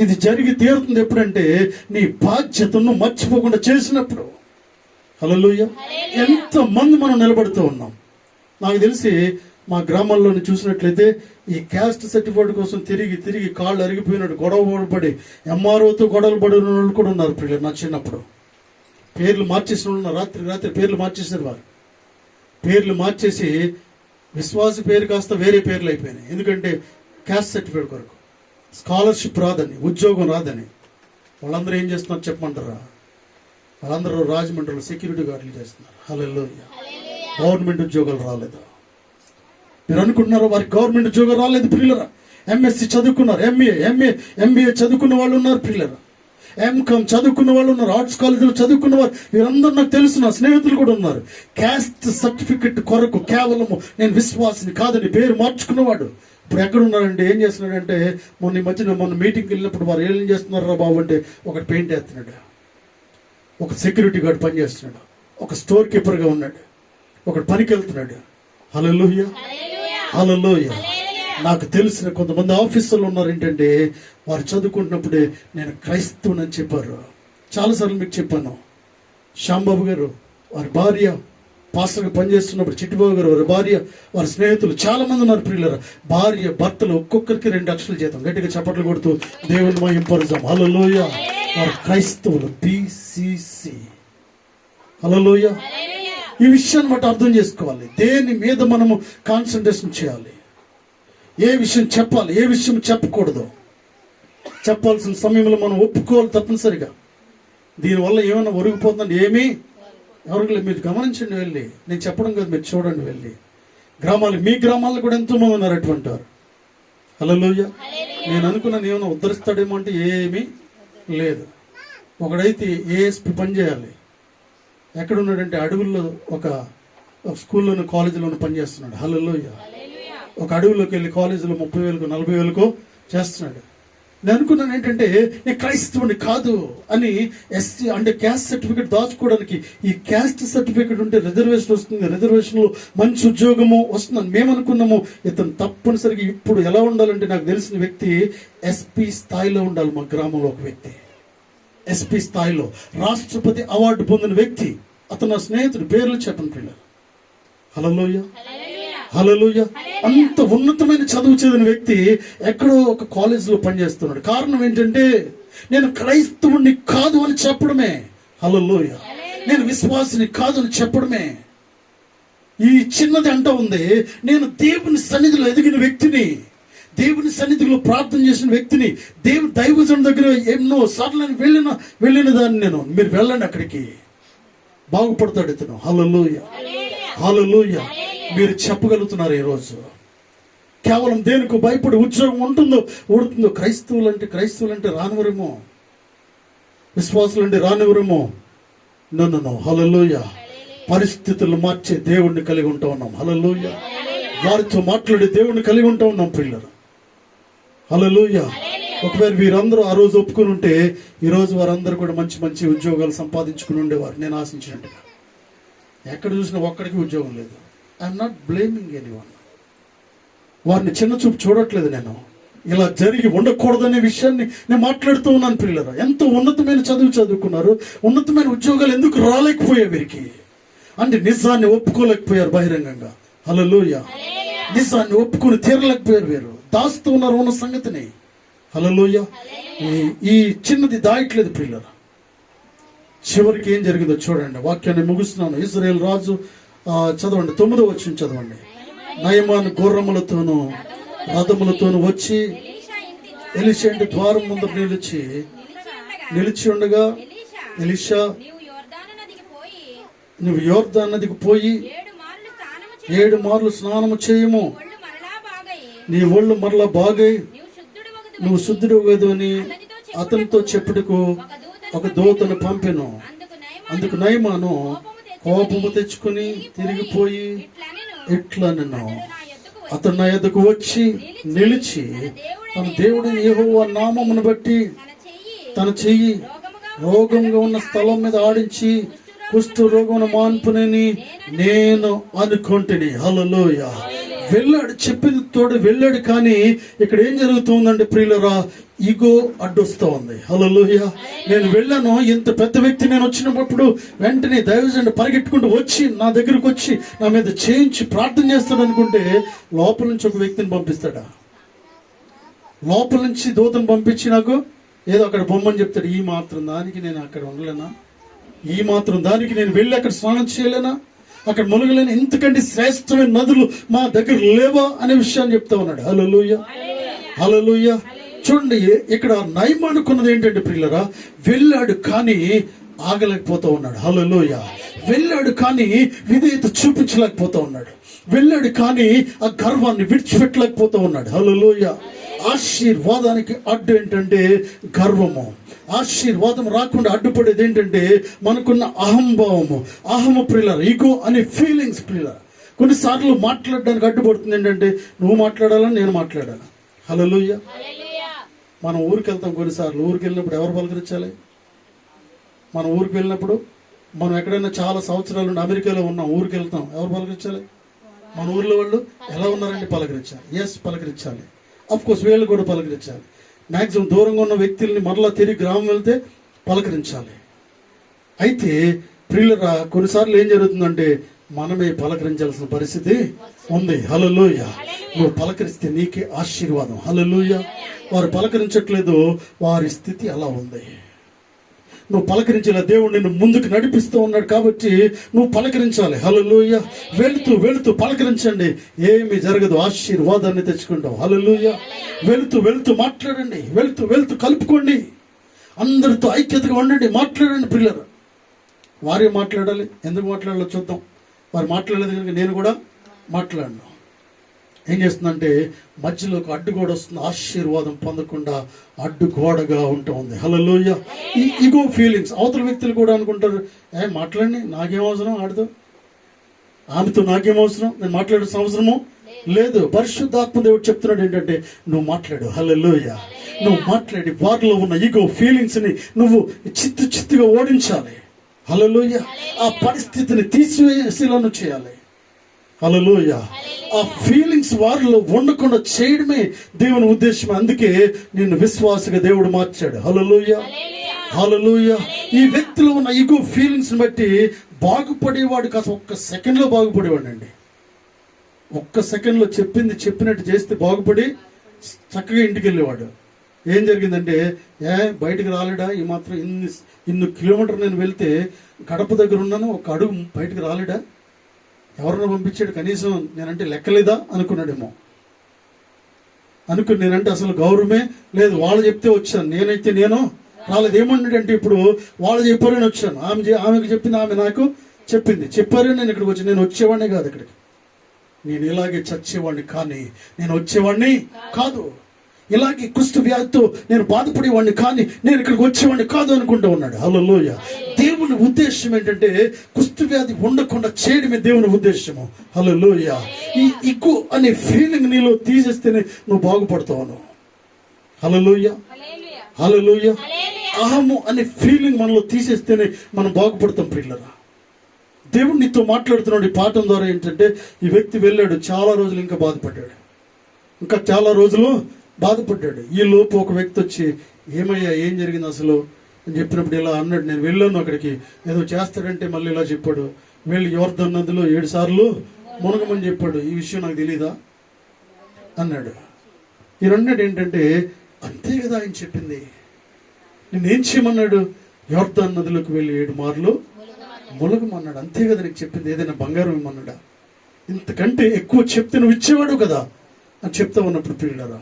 ఇది జరిగి తీరుతుంది ఎప్పుడంటే నీ బాధ్యతను మర్చిపోకుండా చేసినప్పుడు. హల్లెలూయా. ఎంతమంది మనం నిలబడుతూ ఉన్నాం. నాకు తెలిసి మా గ్రామాల్లోని చూసినట్లయితే ఈ క్యాస్ట్ సర్టిఫికేట్ కోసం తిరిగి తిరిగి కాళ్ళు అరిగిపోయినట్టు గొడవ పడి ఎంఆర్ఓతో గొడవలు పడిన వాళ్ళు కూడా ఉన్నారు పిల్లలు. నా చిన్నప్పుడు పేర్లు మార్చేసిన వాళ్ళు ఉన్నారు. రాత్రి పేర్లు మార్చేసారు. వారు పేర్లు మార్చేసి విశ్వాస పేరు కాస్త వేరే పేర్లు అయిపోయినాయి. ఎందుకంటే క్యాస్ట్ సర్టిఫికేట్ కొరకు స్కాలర్షిప్ రాదని, ఉద్యోగం రాదని. వాళ్ళందరూ ఏం చేస్తున్నారు చెప్పమంటారా? వాళ్ళందరూ రాజమండ్రిలో సెక్యూరిటీ గార్డులు చేస్తున్నారు. హల్లెలూయా. గవర్నమెంట్ ఉద్యోగాలు రాలేదు. మీరు అనుకుంటున్నారా వారికి గవర్నమెంట్ ఉద్యోగం రాలేదు? పిల్లరా, ఎంఎస్సి చదువుకున్నారు, ఎంబీఏ చదువుకున్న వాళ్ళు ఉన్నారు. పిల్లరా, ఎంకామ్ చదువుకున్న వాళ్ళు ఉన్నారు, ఆర్ట్స్ కాలేజీలో చదువుకున్న వారు వీరందరూ నాకు తెలుసు. నా స్నేహితులు కూడా ఉన్నారు. క్యాస్ట్ సర్టిఫికెట్ కొరకు కేవలము నేను విశ్వాసిని కాదని పేరు మార్చుకున్నవాడు ఇప్పుడు ఎక్కడున్నాడంటే ఏం చేస్తున్నాడంటే, మొన్న మీటింగ్కి వెళ్ళినప్పుడు వారు ఏం చేస్తున్నారా బాబు అంటే, ఒకటి పెయింట్ వేస్తున్నాడు, ఒక సెక్యూరిటీ గార్డ్ పని చేస్తున్నాడు, ఒక స్టోర్ కీపర్గా ఉన్నాడు, ఒకటి పనికి వెళ్తున్నాడు. హల్లెలూయా, హల్లెలూయా. నాకు తెలిసిన కొంతమంది ఆఫీసర్లు ఉన్నారు. ఏంటంటే వారు చదువుకుంటున్నప్పుడే నేను క్రైస్తవుని అని చెప్పారు. చాలాసార్లు మీకు చెప్పాను. శ్యాంబాబు గారు వారి భార్య పాస్టర్గా పనిచేస్తున్నప్పుడు, చిట్టిబాబు గారు వారి భార్య, వారి స్నేహితులు చాలా మంది ఉన్నారు. ప్రియులరా, భార్య భర్తలు ఒక్కొక్కరికి 2 లక్షల జీతం. గట్టిగా చప్పట్లు కొడుతూ దేవుని మహింపరుద్దాం. హల్లెలూయా. వారు క్రైస్తవులు, BCC. హల్లెలూయా. ఈ విషయాన్ని బట్టి అర్థం చేసుకోవాలి. దేని మీద మనము కాన్సన్ట్రేషన్ చేయాలి, ఏ విషయం చెప్పాలి, ఏ విషయం చెప్పకూడదు. చెప్పాల్సిన సమయంలో మనం ఒప్పుకోవాలి తప్పనిసరిగా. దీనివల్ల ఏమైనా ఒరిగిపోతుందండి? ఏమీ ఎవరికి మీరు గమనించండి. వెళ్ళి నేను చెప్పడం కాదు, మీరు చూడండి. వెళ్ళి మీ గ్రామాల్లో కూడా ఎంతోమంది ఉన్నారు అటువంటి వారు. హల్లెలూయా. నేను అనుకున్నాను ఏమైనా ఉద్ధరిస్తాడేమో అంటే ఏమీ లేదు. ఒకడైతే ASP పని చేయాలి. ఎక్కడున్నాడంటే అడవుల్లో ఒక స్కూల్లోనూ కాలేజీలోనూ పనిచేస్తున్నాడు. హల్లెలూయా. ఒక అడవిలోకి వెళ్ళి కాలేజీలో 30,000కు 40,000కు చేస్తున్నాడు. నేను అనుకున్నాను ఏంటంటే నేను క్రైస్తవుని కాదు అని ఎస్సీ అంటే క్యాస్ట్ సర్టిఫికేట్ దాచుకోవడానికి ఈ క్యాస్ట్ సర్టిఫికేట్ ఉంటే రిజర్వేషన్ వస్తుంది, రిజర్వేషన్లో మంచి ఉద్యోగము వస్తుందని మేము అనుకున్నాము. ఇతను తప్పనిసరిగా ఇప్పుడు ఎలా ఉండాలంటే నాకు తెలిసిన వ్యక్తి ఎస్పీ స్థాయిలో ఉండాలి. మా గ్రామంలో ఒక వ్యక్తి ఎస్పీ స్థాయిలో రాష్ట్రపతి అవార్డు పొందిన వ్యక్తి. అతను నా స్నేహితుడు, పేర్లు చెప్పను పిల్లలు. హల్లెలూయా హల్లెలూయా. అంత ఉన్నతమైన చదువు చదివిన వ్యక్తి ఎక్కడో ఒక కాలేజీలో పనిచేస్తున్నాడు. కారణం ఏంటంటే నేను క్రైస్తవుని కాదు అని చెప్పడమే. హల్లెలూయా. నేను విశ్వాసిని కాదు అని చెప్పడమే. ఈ చిన్నది అంట ఉంది, నేను దేవుని సన్నిధిలో ఎదిగిన వ్యక్తిని, దేవుని సన్నిధిలో ప్రార్థన చేసిన వ్యక్తిని, దైవజనుడి దగ్గర ఎన్నో సార్లు వెళ్ళిన దాన్ని నేను. మీరు వెళ్ళండి అక్కడికి, బాగుపడతాడు ఇతను. హల్లెలూయా హల్లెలూయా. మీరు చెప్పగలుగుతున్నారు ఈరోజు. కేవలం దేనికి భయపడి ఉద్యోగం ఉడుతుందో క్రైస్తవులంటే రానివరేమో, విశ్వాసులంటే రానివరేమో. నన్ను హల్లెలూయా. పరిస్థితులు మార్చే దేవుణ్ణి కలిగి ఉంటా ఉన్నాం. హల్లెలూయా. వారితో మాట్లాడే దేవుణ్ణి కలిగి ఉంటా ఉన్నాం పిల్లలు. హల్లెలూయా. ఒకవేళ వీరందరూ ఆ రోజు ఒప్పుకుని ఉంటే ఈరోజు వారందరూ కూడా మంచి మంచి ఉద్యోగాలు సంపాదించుకుని ఉండేవారు నేను ఆశించినట్టుగా. ఎక్కడ చూసినా ఒక్కడికి ఉద్యోగం లేదు. I'm not blaming anyone. వారిని చిన్న చూపు చూడట్లేదు నేను. ఇలా జరిగి ఉండకూడదనే విషయాన్ని నేను మాట్లాడుతూ ఉన్నాను పిల్లలు. ఎంతో ఉన్నతమైన చదువుకున్నారు, ఉన్నతమైన ఉద్యోగాలు ఎందుకు రాలేకపోయాయి వీరికి అంటే నిజాన్ని ఒప్పుకోలేకపోయారు బహిరంగంగా. హల్లెలూయా. నిజాన్ని ఒప్పుకొని తీరలేకపోయారు. వీరు దాస్తూ ఉన్నారు ఉన్న సంగతిని. హల్లెలూయా. ఈ చిన్నది దాయట్లేదు పిల్లలు. చివరికి ఏం జరిగిందో చూడండి. వాక్యాన్ని ముగిస్తున్నాను. ఇశ్రాయేలు రాజు చదవండి, 9వ వచనం చదవండి. నయమాను గుర్రములతోనూ రథములతోనూ వచ్చి ఎలీషా ఇంటి ద్వారం ముందు నిలిచి ఉండగా ఎలీషా, నువ్వు యోర్దాను నదికి పోయి 7 మార్లు స్నానము చేయము, నీ ఒళ్ళు మరలా బాగై నువ్వు శుద్ధుడు కాదు అని అతనితో చెప్పుటకు ఒక దూతను పంపెను. అందుకు నయమాను కోపము తెచ్చుకుని తిరిగిపోయి ఇట్లా నిన్ను అతను నా యొద్దకు వచ్చి నిలిచి తన దేవుడిని యెహోవా నామమును బట్టి తన చెయ్యి రోగంగా ఉన్న స్థలం మీద ఆడించి కుష్ఠ రోగమును మాన్పునని నేను అనుకుంటుని. హల్లెలూయా. వెళ్ళాడు, చెప్పింది తోడు వెళ్ళాడు. కానీ ఇక్కడ ఏం జరుగుతుందంటే ప్రియులరా, ఈగో అడ్డొస్తా ఉంది. హల్లెలూయా. నేను వెళ్ళాను, ఇంత పెద్ద వ్యక్తి నేను వచ్చినప్పుడు వెంటనే దైవజనుడు పరిగెట్టుకుంటూ వచ్చి నా దగ్గరకు వచ్చి నా మీద చేయించి ప్రార్థన చేస్తాడు అనుకుంటే లోపల నుంచి ఒక వ్యక్తిని పంపిస్తాడా? లోపల నుంచి దూతను పంపించి నాకు ఏదో అక్కడ బొమ్మని చెప్తాడు. ఈ మాత్రం దానికి నేను అక్కడ ఉండలేనా? ఈ మాత్రం దానికి నేను వెళ్ళి అక్కడ స్నానం చేయలేనా? అక్కడ మునగలేని ఇంతకంటే శ్రేష్టమైన నదులు మా దగ్గర లేవా అనే విషయాన్ని చెప్తా ఉన్నాడు. హల్లెలూయా హల్లెలూయా. చూడండి, ఇక్కడ నయమానుకున్నది ఏంటంటే ప్రియులరా, వెళ్ళాడు కానీ ఆగలేకపోతా ఉన్నాడు. హల్లెలూయా. వెళ్ళాడు కానీ విధేయత చూపించలేకపోతా ఉన్నాడు. వెళ్ళాడు కానీ ఆ గర్వాన్ని విడిచిపెట్టలేకపోతా ఉన్నాడు. హల్లెలూయా. ఆశీర్వాదానికి అడ్డు ఏంటంటే గర్వము. ఆశీర్వాదం రాకుండా అడ్డుపడేది ఏంటంటే మనకున్న అహంభావము, అహము ప్రియులర్, ఈగో అనే ఫీలింగ్స్ ప్రియులర్. కొన్నిసార్లు మాట్లాడడానికి అడ్డుపడుతుంది ఏంటంటే నువ్వు మాట్లాడాలని నేను మాట్లాడాలి. హల్లెలూయా. మనం ఊరికి వెళ్తాం, కొన్నిసార్లు ఊరికి వెళ్ళినప్పుడు ఎవరు పలకరించాలి? మనం ఊరికి వెళ్ళినప్పుడు మనం ఎక్కడైనా చాలా సంవత్సరాల నుండి అమెరికాలో ఉన్నాం, ఊరికి వెళ్తాం, ఎవరు పలకరించాలి? మన ఊర్లో వాళ్ళు ఎలా ఉన్నారండి పలకరించాలి. ఎస్, పలకరించాలి. అఫ్ కోర్స్ వీళ్ళు కూడా పలకరించాలి. మ్యాక్సిమం దూరంగా ఉన్న వ్యక్తుల్ని మరలా తిరిగి గ్రామం వెళ్తే పలకరించాలి. అయితే ప్రియులరా, కొన్నిసార్లు ఏం జరుగుతుందంటే మనమే పలకరించాల్సిన పరిస్థితి ఉంది. హల్లెలూయా. నువ్వు పలకరిస్తే నీకే ఆశీర్వాదం. హల్లెలూయా. వారు పలకరించట్లేదు, వారి స్థితి అలా ఉంది. నువ్వు పలకరించేలా దేవుడు నిన్ను ముందుకు నడిపిస్తూ ఉన్నాడు కాబట్టి నువ్వు పలకరించాలి. హల్లెలూయా. వెళుతూ వెళుతూ పలకరించండి, ఏమీ జరగదు, ఆశీర్వాదాన్ని తెచ్చుకుంటావు. హల్లెలూయా. వెళుతూ వెళుతూ మాట్లాడండి, వెళుతూ వెళుతూ కలుపుకోండి, అందరితో ఐక్యతగా ఉండండి, మాట్లాడండి పిల్లలు. వారే మాట్లాడాలి. ఎందుకు మాట్లాడాలో చూద్దాం. వారు మాట్లాడలేదు కనుక నేను కూడా మాట్లాడను. ఏం చేస్తుందంటే మధ్యలో ఒక అడ్డుగోడ వస్తుంది, ఆశీర్వాదం పొందకుండా అడ్డుగోడగా ఉంటూ ఉంది. హల్లెలూయా. ఈ ఈగో ఫీలింగ్స్ అవతల వ్యక్తులు కూడా అనుకుంటారు, మాట్లాడి నాకేం అవసరం, ఆడితో ఆమెతో నాకేం అవసరం, నేను మాట్లాడాల్సిన అవసరము లేదు. పరిశుద్ధాత్మ దేవుడు చెప్తున్నాడు ఏంటంటే నువ్వు మాట్లాడు. హల్లెలూయా. నువ్వు మాట్లాడి వారిలో ఉన్న ఈగో ఫీలింగ్స్ ని నువ్వు చిత్తుగా ఓడించాలి. హల్లెలూయా. ఆ పరిస్థితిని తీసివేసేలాను చేయాలి. హల్లెలూయా. ఆ ఫీలింగ్స్ వారిలో ఉండకుండా చేయడమే దేవుని ఉద్దేశం. అందుకే నిన్ను విశ్వాసగా దేవుడు మార్చాడు. హల్లెలూయా. హల్లెలూయా. ఈ వ్యక్తిలో ఉన్న ఈగో ఫీలింగ్స్ బట్టి బాగుపడేవాడు కాస్త ఒక్క సెకండ్లో బాగుపడేవాడు అండి. ఒక్క సెకండ్లో చెప్పినట్టు చేస్తే బాగుపడి చక్కగా ఇంటికి వెళ్ళేవాడు. ఏం జరిగిందంటే బయటకు రాలేడా, ఈ మాత్రం ఇన్ని కిలోమీటర్ నేను వెళ్తే గడప దగ్గర ఉన్నాను, ఒక అడుగు బయటకు రాలేడా, ఎవరన్నా పంపించాడు, కనీసం నేనంటే లెక్కలేదా అనుకున్నాడేమో. నేనంటే అసలు గౌరవమే లేదు. వాళ్ళు చెప్తే వచ్చాను, నేనైతే నేను రాలేదు. ఏమన్నాడంటే ఇప్పుడు వాళ్ళు చెప్పారని వచ్చాను, ఆమెకు చెప్పింది, ఆమె నాకు చెప్పారని నేను ఇక్కడికి వచ్చాను. నేను వచ్చేవాడిని కాదు ఇక్కడికి, నేను ఇలాగే చచ్చేవాడిని కానీ నేను వచ్చేవాడిని కాదు. ఇలాగే కుష్టు వ్యాధితో నేను బాధపడేవాడిని కానీ నేను ఇక్కడికి వచ్చేవాడిని కాదు అనుకుంటూ ఉన్నాడు. హల్లెలూయా. దేవుని ఉద్దేశం ఏంటంటే కుష్టు వ్యాధి ఉండకుండా చేయడమే దేవుని ఉద్దేశము. హల్లెలూయా. ఈ ఇగ్గు అనే ఫీలింగ్ నీలో తీసేస్తేనే నువ్వు బాగుపడతావు. హల్లెలూయా. హల్లెలూయా. అహము అనే ఫీలింగ్ మనలో తీసేస్తేనే మనం బాగుపడతాం ప్రియులారా. దేవుడు నీతో మాట్లాడుతున్నాడు ఈ పాఠం ద్వారా. ఏంటంటే ఈ వ్యక్తి వెళ్ళాడు, చాలా రోజులు ఇంకా బాధపడ్డాడు, ఇంకా చాలా రోజులు బాధపడ్డాడు. ఈ లోపు ఒక వ్యక్తి వచ్చి ఏమయ్యా ఏం జరిగింది అసలు అని చెప్పినప్పుడు ఇలా అన్నాడు, నేను వెళ్ళాను అక్కడికి, ఏదో చేస్తాడంటే మళ్ళీ ఇలా చెప్పాడు, వెళ్ళి యోర్దాను నదిలో 7 సార్లు మునగమని చెప్పాడు. ఈ విషయం నాకు తెలీదా అన్నాడు. ఈ రెండేడు ఏంటంటే అంతే కదా ఆయన చెప్పింది. నేనేం చేయమన్నాడు? యోర్దాను నదిలోకి వెళ్ళి 7 మార్లు ములగమన్నాడు. అంతే కదా నీకు చెప్పింది. ఏదైనా బంగారం ఇమ్మన్నాడా? ఇంతకంటే ఎక్కువ చెప్తే నువ్వు ఇచ్చేవాడు కదా అని చెప్తా ఉన్నప్పుడు ప్రియులారా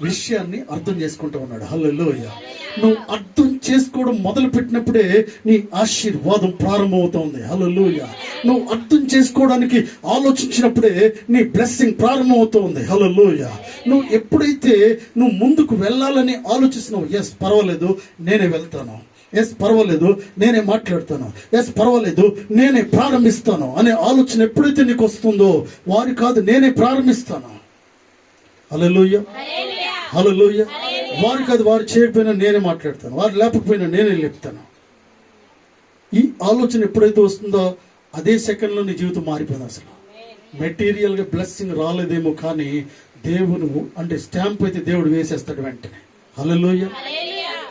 విషయాన్ని అర్థం చేసుకుంటూ ఉన్నాడు. హల్లెలూయా. నువ్వు అర్థం చేసుకోవడం మొదలు పెట్టినప్పుడే నీ ఆశీర్వాదం ప్రారంభమవుతుంది. హల్లెలూయా. నువ్వు అర్థం చేసుకోవడానికి ఆలోచించినప్పుడే నీ బ్లెస్సింగ్ ప్రారంభమవుతుంది. హల్లెలూయా. నువ్వు ఎప్పుడైతే నువ్వు ముందుకు వెళ్ళాలని ఆలోచిస్తున్నావు, ఎస్ పర్వాలేదు నేనే వెళ్తాను, ఎస్ పర్వాలేదు నేనే మాట్లాడతాను, ఎస్ పర్వాలేదు నేనే ప్రారంభిస్తాను అనే ఆలోచన ఎప్పుడైతే నీకు వస్తుందో, వారి కాదు నేనే ప్రారంభిస్తాను. హల్లెలూయా. హల్లెలూయా. వారు కాదు, వారు చేయకపోయినా నేనే మాట్లాడతాను, వారు లేకపోయినా నేనే లేపుతాను. ఈ ఆలోచన ఎప్పుడైతే వస్తుందో అదే సెకండ్లో నీ జీవితం మారిపోయింది. అసలు మెటీరియల్గా బ్లెస్సింగ్ రాలేదేమో కానీ దేవుడు అంటే స్టాంప్ అయితే దేవుడు వేసేస్తాడు వెంటనే. హల్లెలూయా.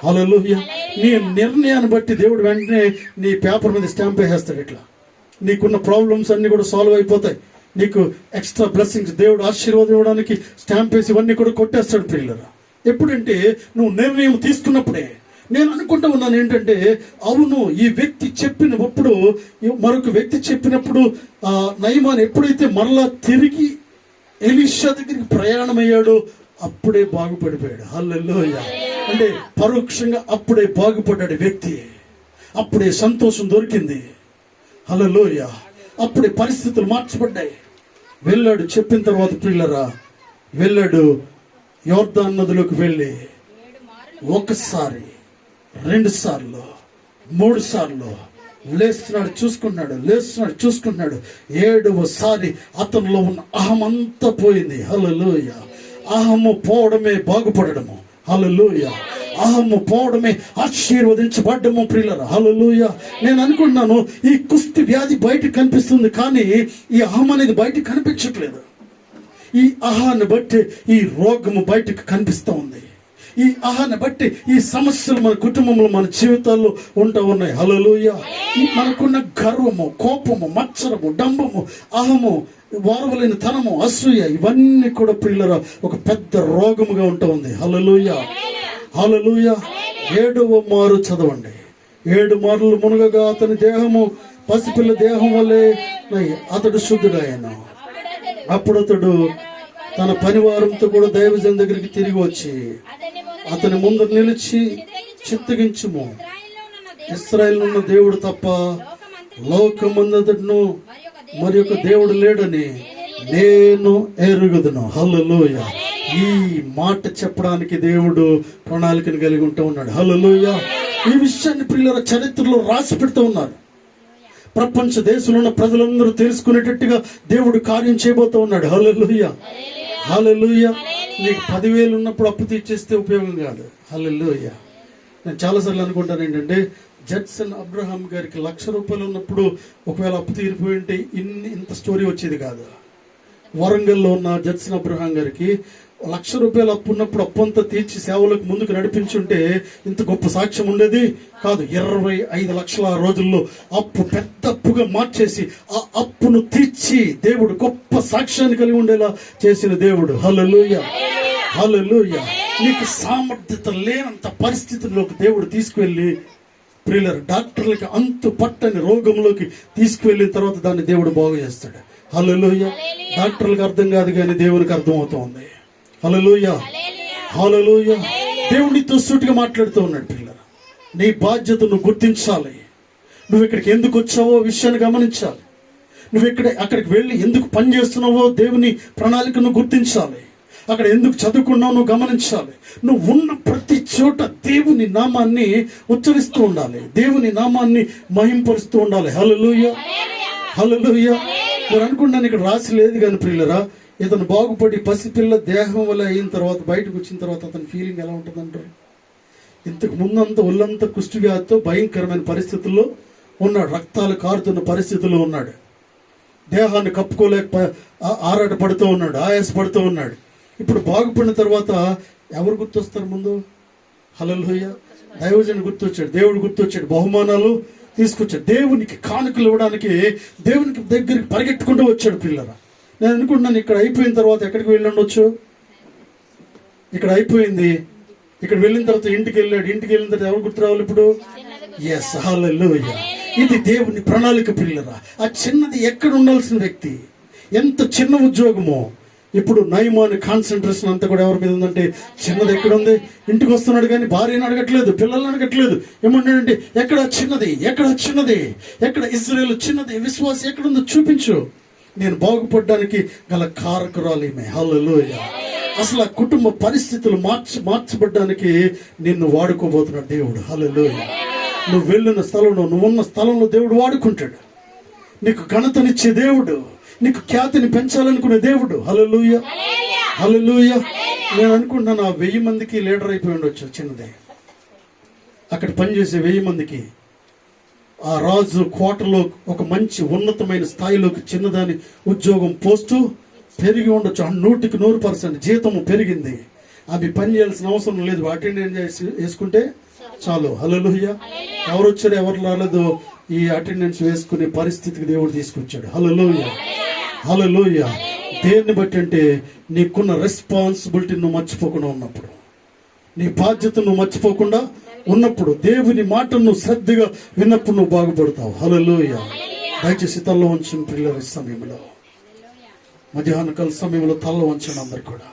హల్లెలూయా. నీ నిర్ణయాన్ని బట్టి దేవుడు వెంటనే నీ పేపర్ మీద స్టాంప్ వేసేస్తాడు. ఇట్లా నీకున్న ప్రాబ్లమ్స్ అన్ని కూడా సాల్వ్ అయిపోతాయి. నీకు ఎక్స్ట్రా బ్లెస్సింగ్స్ దేవుడు ఆశీర్వాదం ఇవ్వడానికి స్టాంప్ వేసి ఇవన్నీ కూడా కొట్టేస్తాడు ప్రియులరా. ఎప్పుడంటే నువ్వు నిర్ణయం తీసుకున్నప్పుడే. నేను అనుకుంటా ఉన్నాను ఏంటంటే అవును ఈ వ్యక్తి చెప్పినప్పుడు మరొక వ్యక్తి చెప్పినప్పుడు నయమాన్ ఎప్పుడైతే మరలా తిరిగి ఎలీషా దగ్గరికి ప్రయాణం అయ్యాడో అప్పుడే బాగుపడిపోయాడు. హల్లెలూయా. అంటే పరోక్షంగా అప్పుడే బాగుపడ్డాడు వ్యక్తి, అప్పుడే సంతోషం దొరికింది. హల్లెలూయా. అప్పుడే పరిస్థితులు మార్చబడ్డాయి. వెళ్ళాడు, చెప్పిన తర్వాత ప్రియులరా వెళ్ళాడు యోర్దాను నదిలోకి వెళ్ళి 1 సారి 2 సార్లు 3 సార్లు లేస్తున్నాడు, చూసుకుంటున్నాడు. 7వ సారి అతనిలో ఉన్న అహం అంతా పోయింది. హల్లెలూయా. అహము పోవడమే బాగుపడము. హల్లెలూయా. అహము పోవడమే ఆశీర్వదించబడ్డము ప్రియులరా. హల్లెలూయా. నేను అనుకుంటున్నాను ఈ కుష్టి వ్యాధి బయట కనిపిస్తుంది కానీ ఈ అహం అనేది బయట కనిపించట్లేదు. ఈ అహాన్ని బట్టి ఈ రోగము బయటకు కనిపిస్తూ ఉంది. ఈ అహాన్ని బట్టి ఈ సమస్యలు మన కుటుంబంలో మన జీవితాల్లో ఉంటా ఉన్నాయి. హల్లెలూయా. మనకున్న గర్వము, కోపము, మత్సరము, డంబము, అహము, వారవలేని తనము, అసూయ ఇవన్నీ కూడా ప్రియులరా ఒక పెద్ద రోగముగా ఉంటా ఉంది. హల్లెలూయా. హల్లెలూయా. 7వ మారు చదవండి. 7 మార్లు మునగగా అతని దేహము పసిపిల్ల దేహం వల్లే అతడు శుద్ధుడయ్యాను. అప్పుడు అతడు తన పనివారంతో కూడా దైవజన దగ్గరికి తిరిగి వచ్చి అతని ముందు నిలిచి చిత్తగించుము, ఇశ్రాయేలులో ఉన్న దేవుడు తప్ప లోకమంతటను మరి ఒక దేవుడు లేడని నేను ఎరుగుదును. హల్లెలూయా. ఈ మాట చెప్పడానికి దేవుడు ప్రణాళికను కలిగి ఉంటూ ఉన్నాడు. హల్లెలూయా. ఈ విషయాన్ని ప్రియుల చరిత్రలో రాసి పెడుతూ ఉన్నారు. ప్రపంచ దేశంలో ఉన్న ప్రజలందరూ తెలుసుకునేటట్టుగా దేవుడు కార్యం చేయబోతూ ఉన్నాడు. హల్లెలూయా, హల్లెలూయా. నీకు 10,000 ఉన్నప్పుడు అప్పు తీర్చేస్తే ఉపయోగం కాదు. హల్లెలూయా. నేను చాలాసార్లు అనుకుంటాను ఏంటంటే, జడ్సన్ అబ్రహాం గారికి ₹1,00,000 ఉన్నప్పుడు ఒకవేళ అప్పు తీరిపోయి ఉంటే ఇంత స్టోరీ వచ్చేది కాదు. వరంగల్లో ఉన్న జడ్సన్ అబ్రహాం గారికి ₹1,00,000 అప్పు ఉన్నప్పుడు అప్పంతా తీర్చి సేవలకు ముందుకు నడిపించుంటే ఇంత గొప్ప సాక్ష్యం ఉండేది కాదు. 25 లక్షల ఆ రోజుల్లో అప్పు పెద్ద అప్పుగా మార్చేసి ఆ అప్పును తీర్చి దేవుడు గొప్ప సాక్ష్యాన్ని కలిగి ఉండేలా చేసిన దేవుడు. హల్లెలూయా, హల్లెలూయా. నీకు సామర్థ్యత లేనంత పరిస్థితుల్లోకి దేవుడు తీసుకువెళ్ళి, ప్రియులారా, డాక్టర్లకి అంతు పట్టని రోగంలోకి తీసుకువెళ్ళిన తర్వాత దాన్ని దేవుడు బాగు చేస్తాడు. హల్లెలూయా. డాక్టర్లకు అర్థం కాదు కానీ దేవునికి అర్థం అవుతుంది. హల్లెలూయా, హల్లెలూయా. దేవుడితో సూటిగా మాట్లాడుతూ ఉన్నాడు. పిల్లలు, నీ బాధ్యతను గుర్తించాలి. నువ్వు ఇక్కడికి ఎందుకు వచ్చావో విషయాన్ని గమనించాలి. నువ్వు అక్కడికి వెళ్ళి ఎందుకు పని చేస్తున్నావో దేవుని ప్రణాళికను గుర్తించాలి. అక్కడ ఎందుకు చదువుకున్నావు నువ్వు గమనించాలి. నువ్వు ఉన్న ప్రతి చోట దేవుని నామాన్ని ఉచ్చరిస్తూ ఉండాలి, దేవుని నామాన్ని మహింపరుస్తూ ఉండాలి. హల్లెలూయా, హల్లెలూయా. నేను అనుకుంటాను ఇక్కడ రాసి లేదు కానీ ప్రియులరా, ఇతను బాగుపడి పసిపిల్ల దేహం వల్ల అయిన తర్వాత బయటకు వచ్చిన తర్వాత అతని ఫీలింగ్ ఎలా ఉంటుందంటారు? ఇంతకు ముందంతా ఒళ్ళంతా కుష్ఠవ్యాధితో భయంకరమైన పరిస్థితుల్లో ఉన్నాడు, రక్తాలు కారుతున్న పరిస్థితుల్లో ఉన్నాడు, దేహాన్ని కప్పుకోలేక ఆరాట పడుతూ ఉన్నాడు, ఆయాస పడుతూ ఉన్నాడు. ఇప్పుడు బాగుపడిన తర్వాత ఎవరు గుర్తొస్తారు ముందు? హల్లెలూయా. దైవజనుడు గుర్తొచ్చాడు, దేవుడు గుర్తొచ్చాడు, బహుమానాలు తీసుకొచ్చాడు, దేవునికి కానుకలు ఇవ్వడానికి దేవునికి దగ్గరికి పరిగెట్టుకుంటూ వచ్చాడు. పిల్లరా, నేను అనుకుంటున్నాను ఇక్కడ అయిపోయిన తర్వాత ఎక్కడికి వెళ్ళి ఉండొచ్చు? ఇక్కడ అయిపోయింది, ఇక్కడ వెళ్ళిన తర్వాత ఇంటికి వెళ్ళాడు, ఇంటికి వెళ్ళిన తర్వాత ఎవరు గుర్తు రావాలి ఇప్పుడు? ఎస్, హల్లెలూయా. ఇది దేవుని ప్రణాళిక. పిల్లరా, ఆ చిన్నది ఎక్కడ ఉండాల్సిన వ్యక్తి, ఎంత చిన్న ఉద్యోగమో, ఇప్పుడు నయమాని కాన్సన్ట్రేషన్ అంతా కూడా ఎవరి మీద ఉందంటే, చిన్నది ఎక్కడ ఉంది? ఇంటికి వస్తున్నాడు కానీ భార్యను అడగట్లేదు, పిల్లల్ని అడగట్లేదు. ఏమంటాడంటే, ఎక్కడ చిన్నది, ఎక్కడ చిన్నది, ఎక్కడ ఇజ్రాయేల్ చిన్నది, విశ్వాసం ఎక్కడుందో చూపించు, నేను బాగుపడడానికి గల కారకురాలు ఈమె. హల్లెలూయా. అసలు ఆ కుటుంబ పరిస్థితులు మార్చబడ్డానికి నిన్ను వాడుకోబోతున్నాడు దేవుడు. హల్లెలూయా. నువ్వు వెళ్ళిన స్థలంలో, నువ్వున్న స్థలంలో దేవుడు వాడుకుంటాడు. నీకు ఘనతనిచ్చే దేవుడు, నీకు ఖ్యాతిని పెంచాలనుకునే దేవుడు. హల్లెలూయా, హల్లెలూయా. నేను అనుకుంటున్నాను ఆ 1000 మందికి లీడర్ అయిపోయి ఉండొచ్చు. చిన్నదే అక్కడ పనిచేసే 1000 మందికి ఆ రాజు కోటలో ఒక మంచి ఉన్నతమైన స్థాయిలోకి చిన్నదాని ఉద్యోగం పోస్టు పెరిగి ఉండొచ్చు. 100% జీతము పెరిగింది. అవి పని చేయాల్సిన అవసరం లేదు, అటెండెన్స్ వేసుకుంటే చాలు. హల్లెలూయా. ఎవరు వచ్చారు ఎవరు రాలేదు, ఈ అటెండెన్స్ వేసుకునే పరిస్థితికి దేవుడు తీసుకొచ్చాడు. హల్లెలూయా, హల్లెలూయా. దేన్ని బట్టి అంటే, నీకున్న రెస్పాన్సిబిలిటీ నువ్వు మర్చిపోకుండా ఉన్నప్పుడు, నీ బాధ్యత నువ్వు మర్చిపోకుండా ఉన్నప్పుడు, దేవుని మాటను నువ్వు శ్రద్ధగా విన్నప్పుడు నువ్వు బాగుపడతావు. హల్లెలూయా. దయచేసి తల్ల వంచండి పిల్లల సమయంలో, మధ్యాహ్న కాల సమయంలో తల్ల వంచండి అందరు కూడా.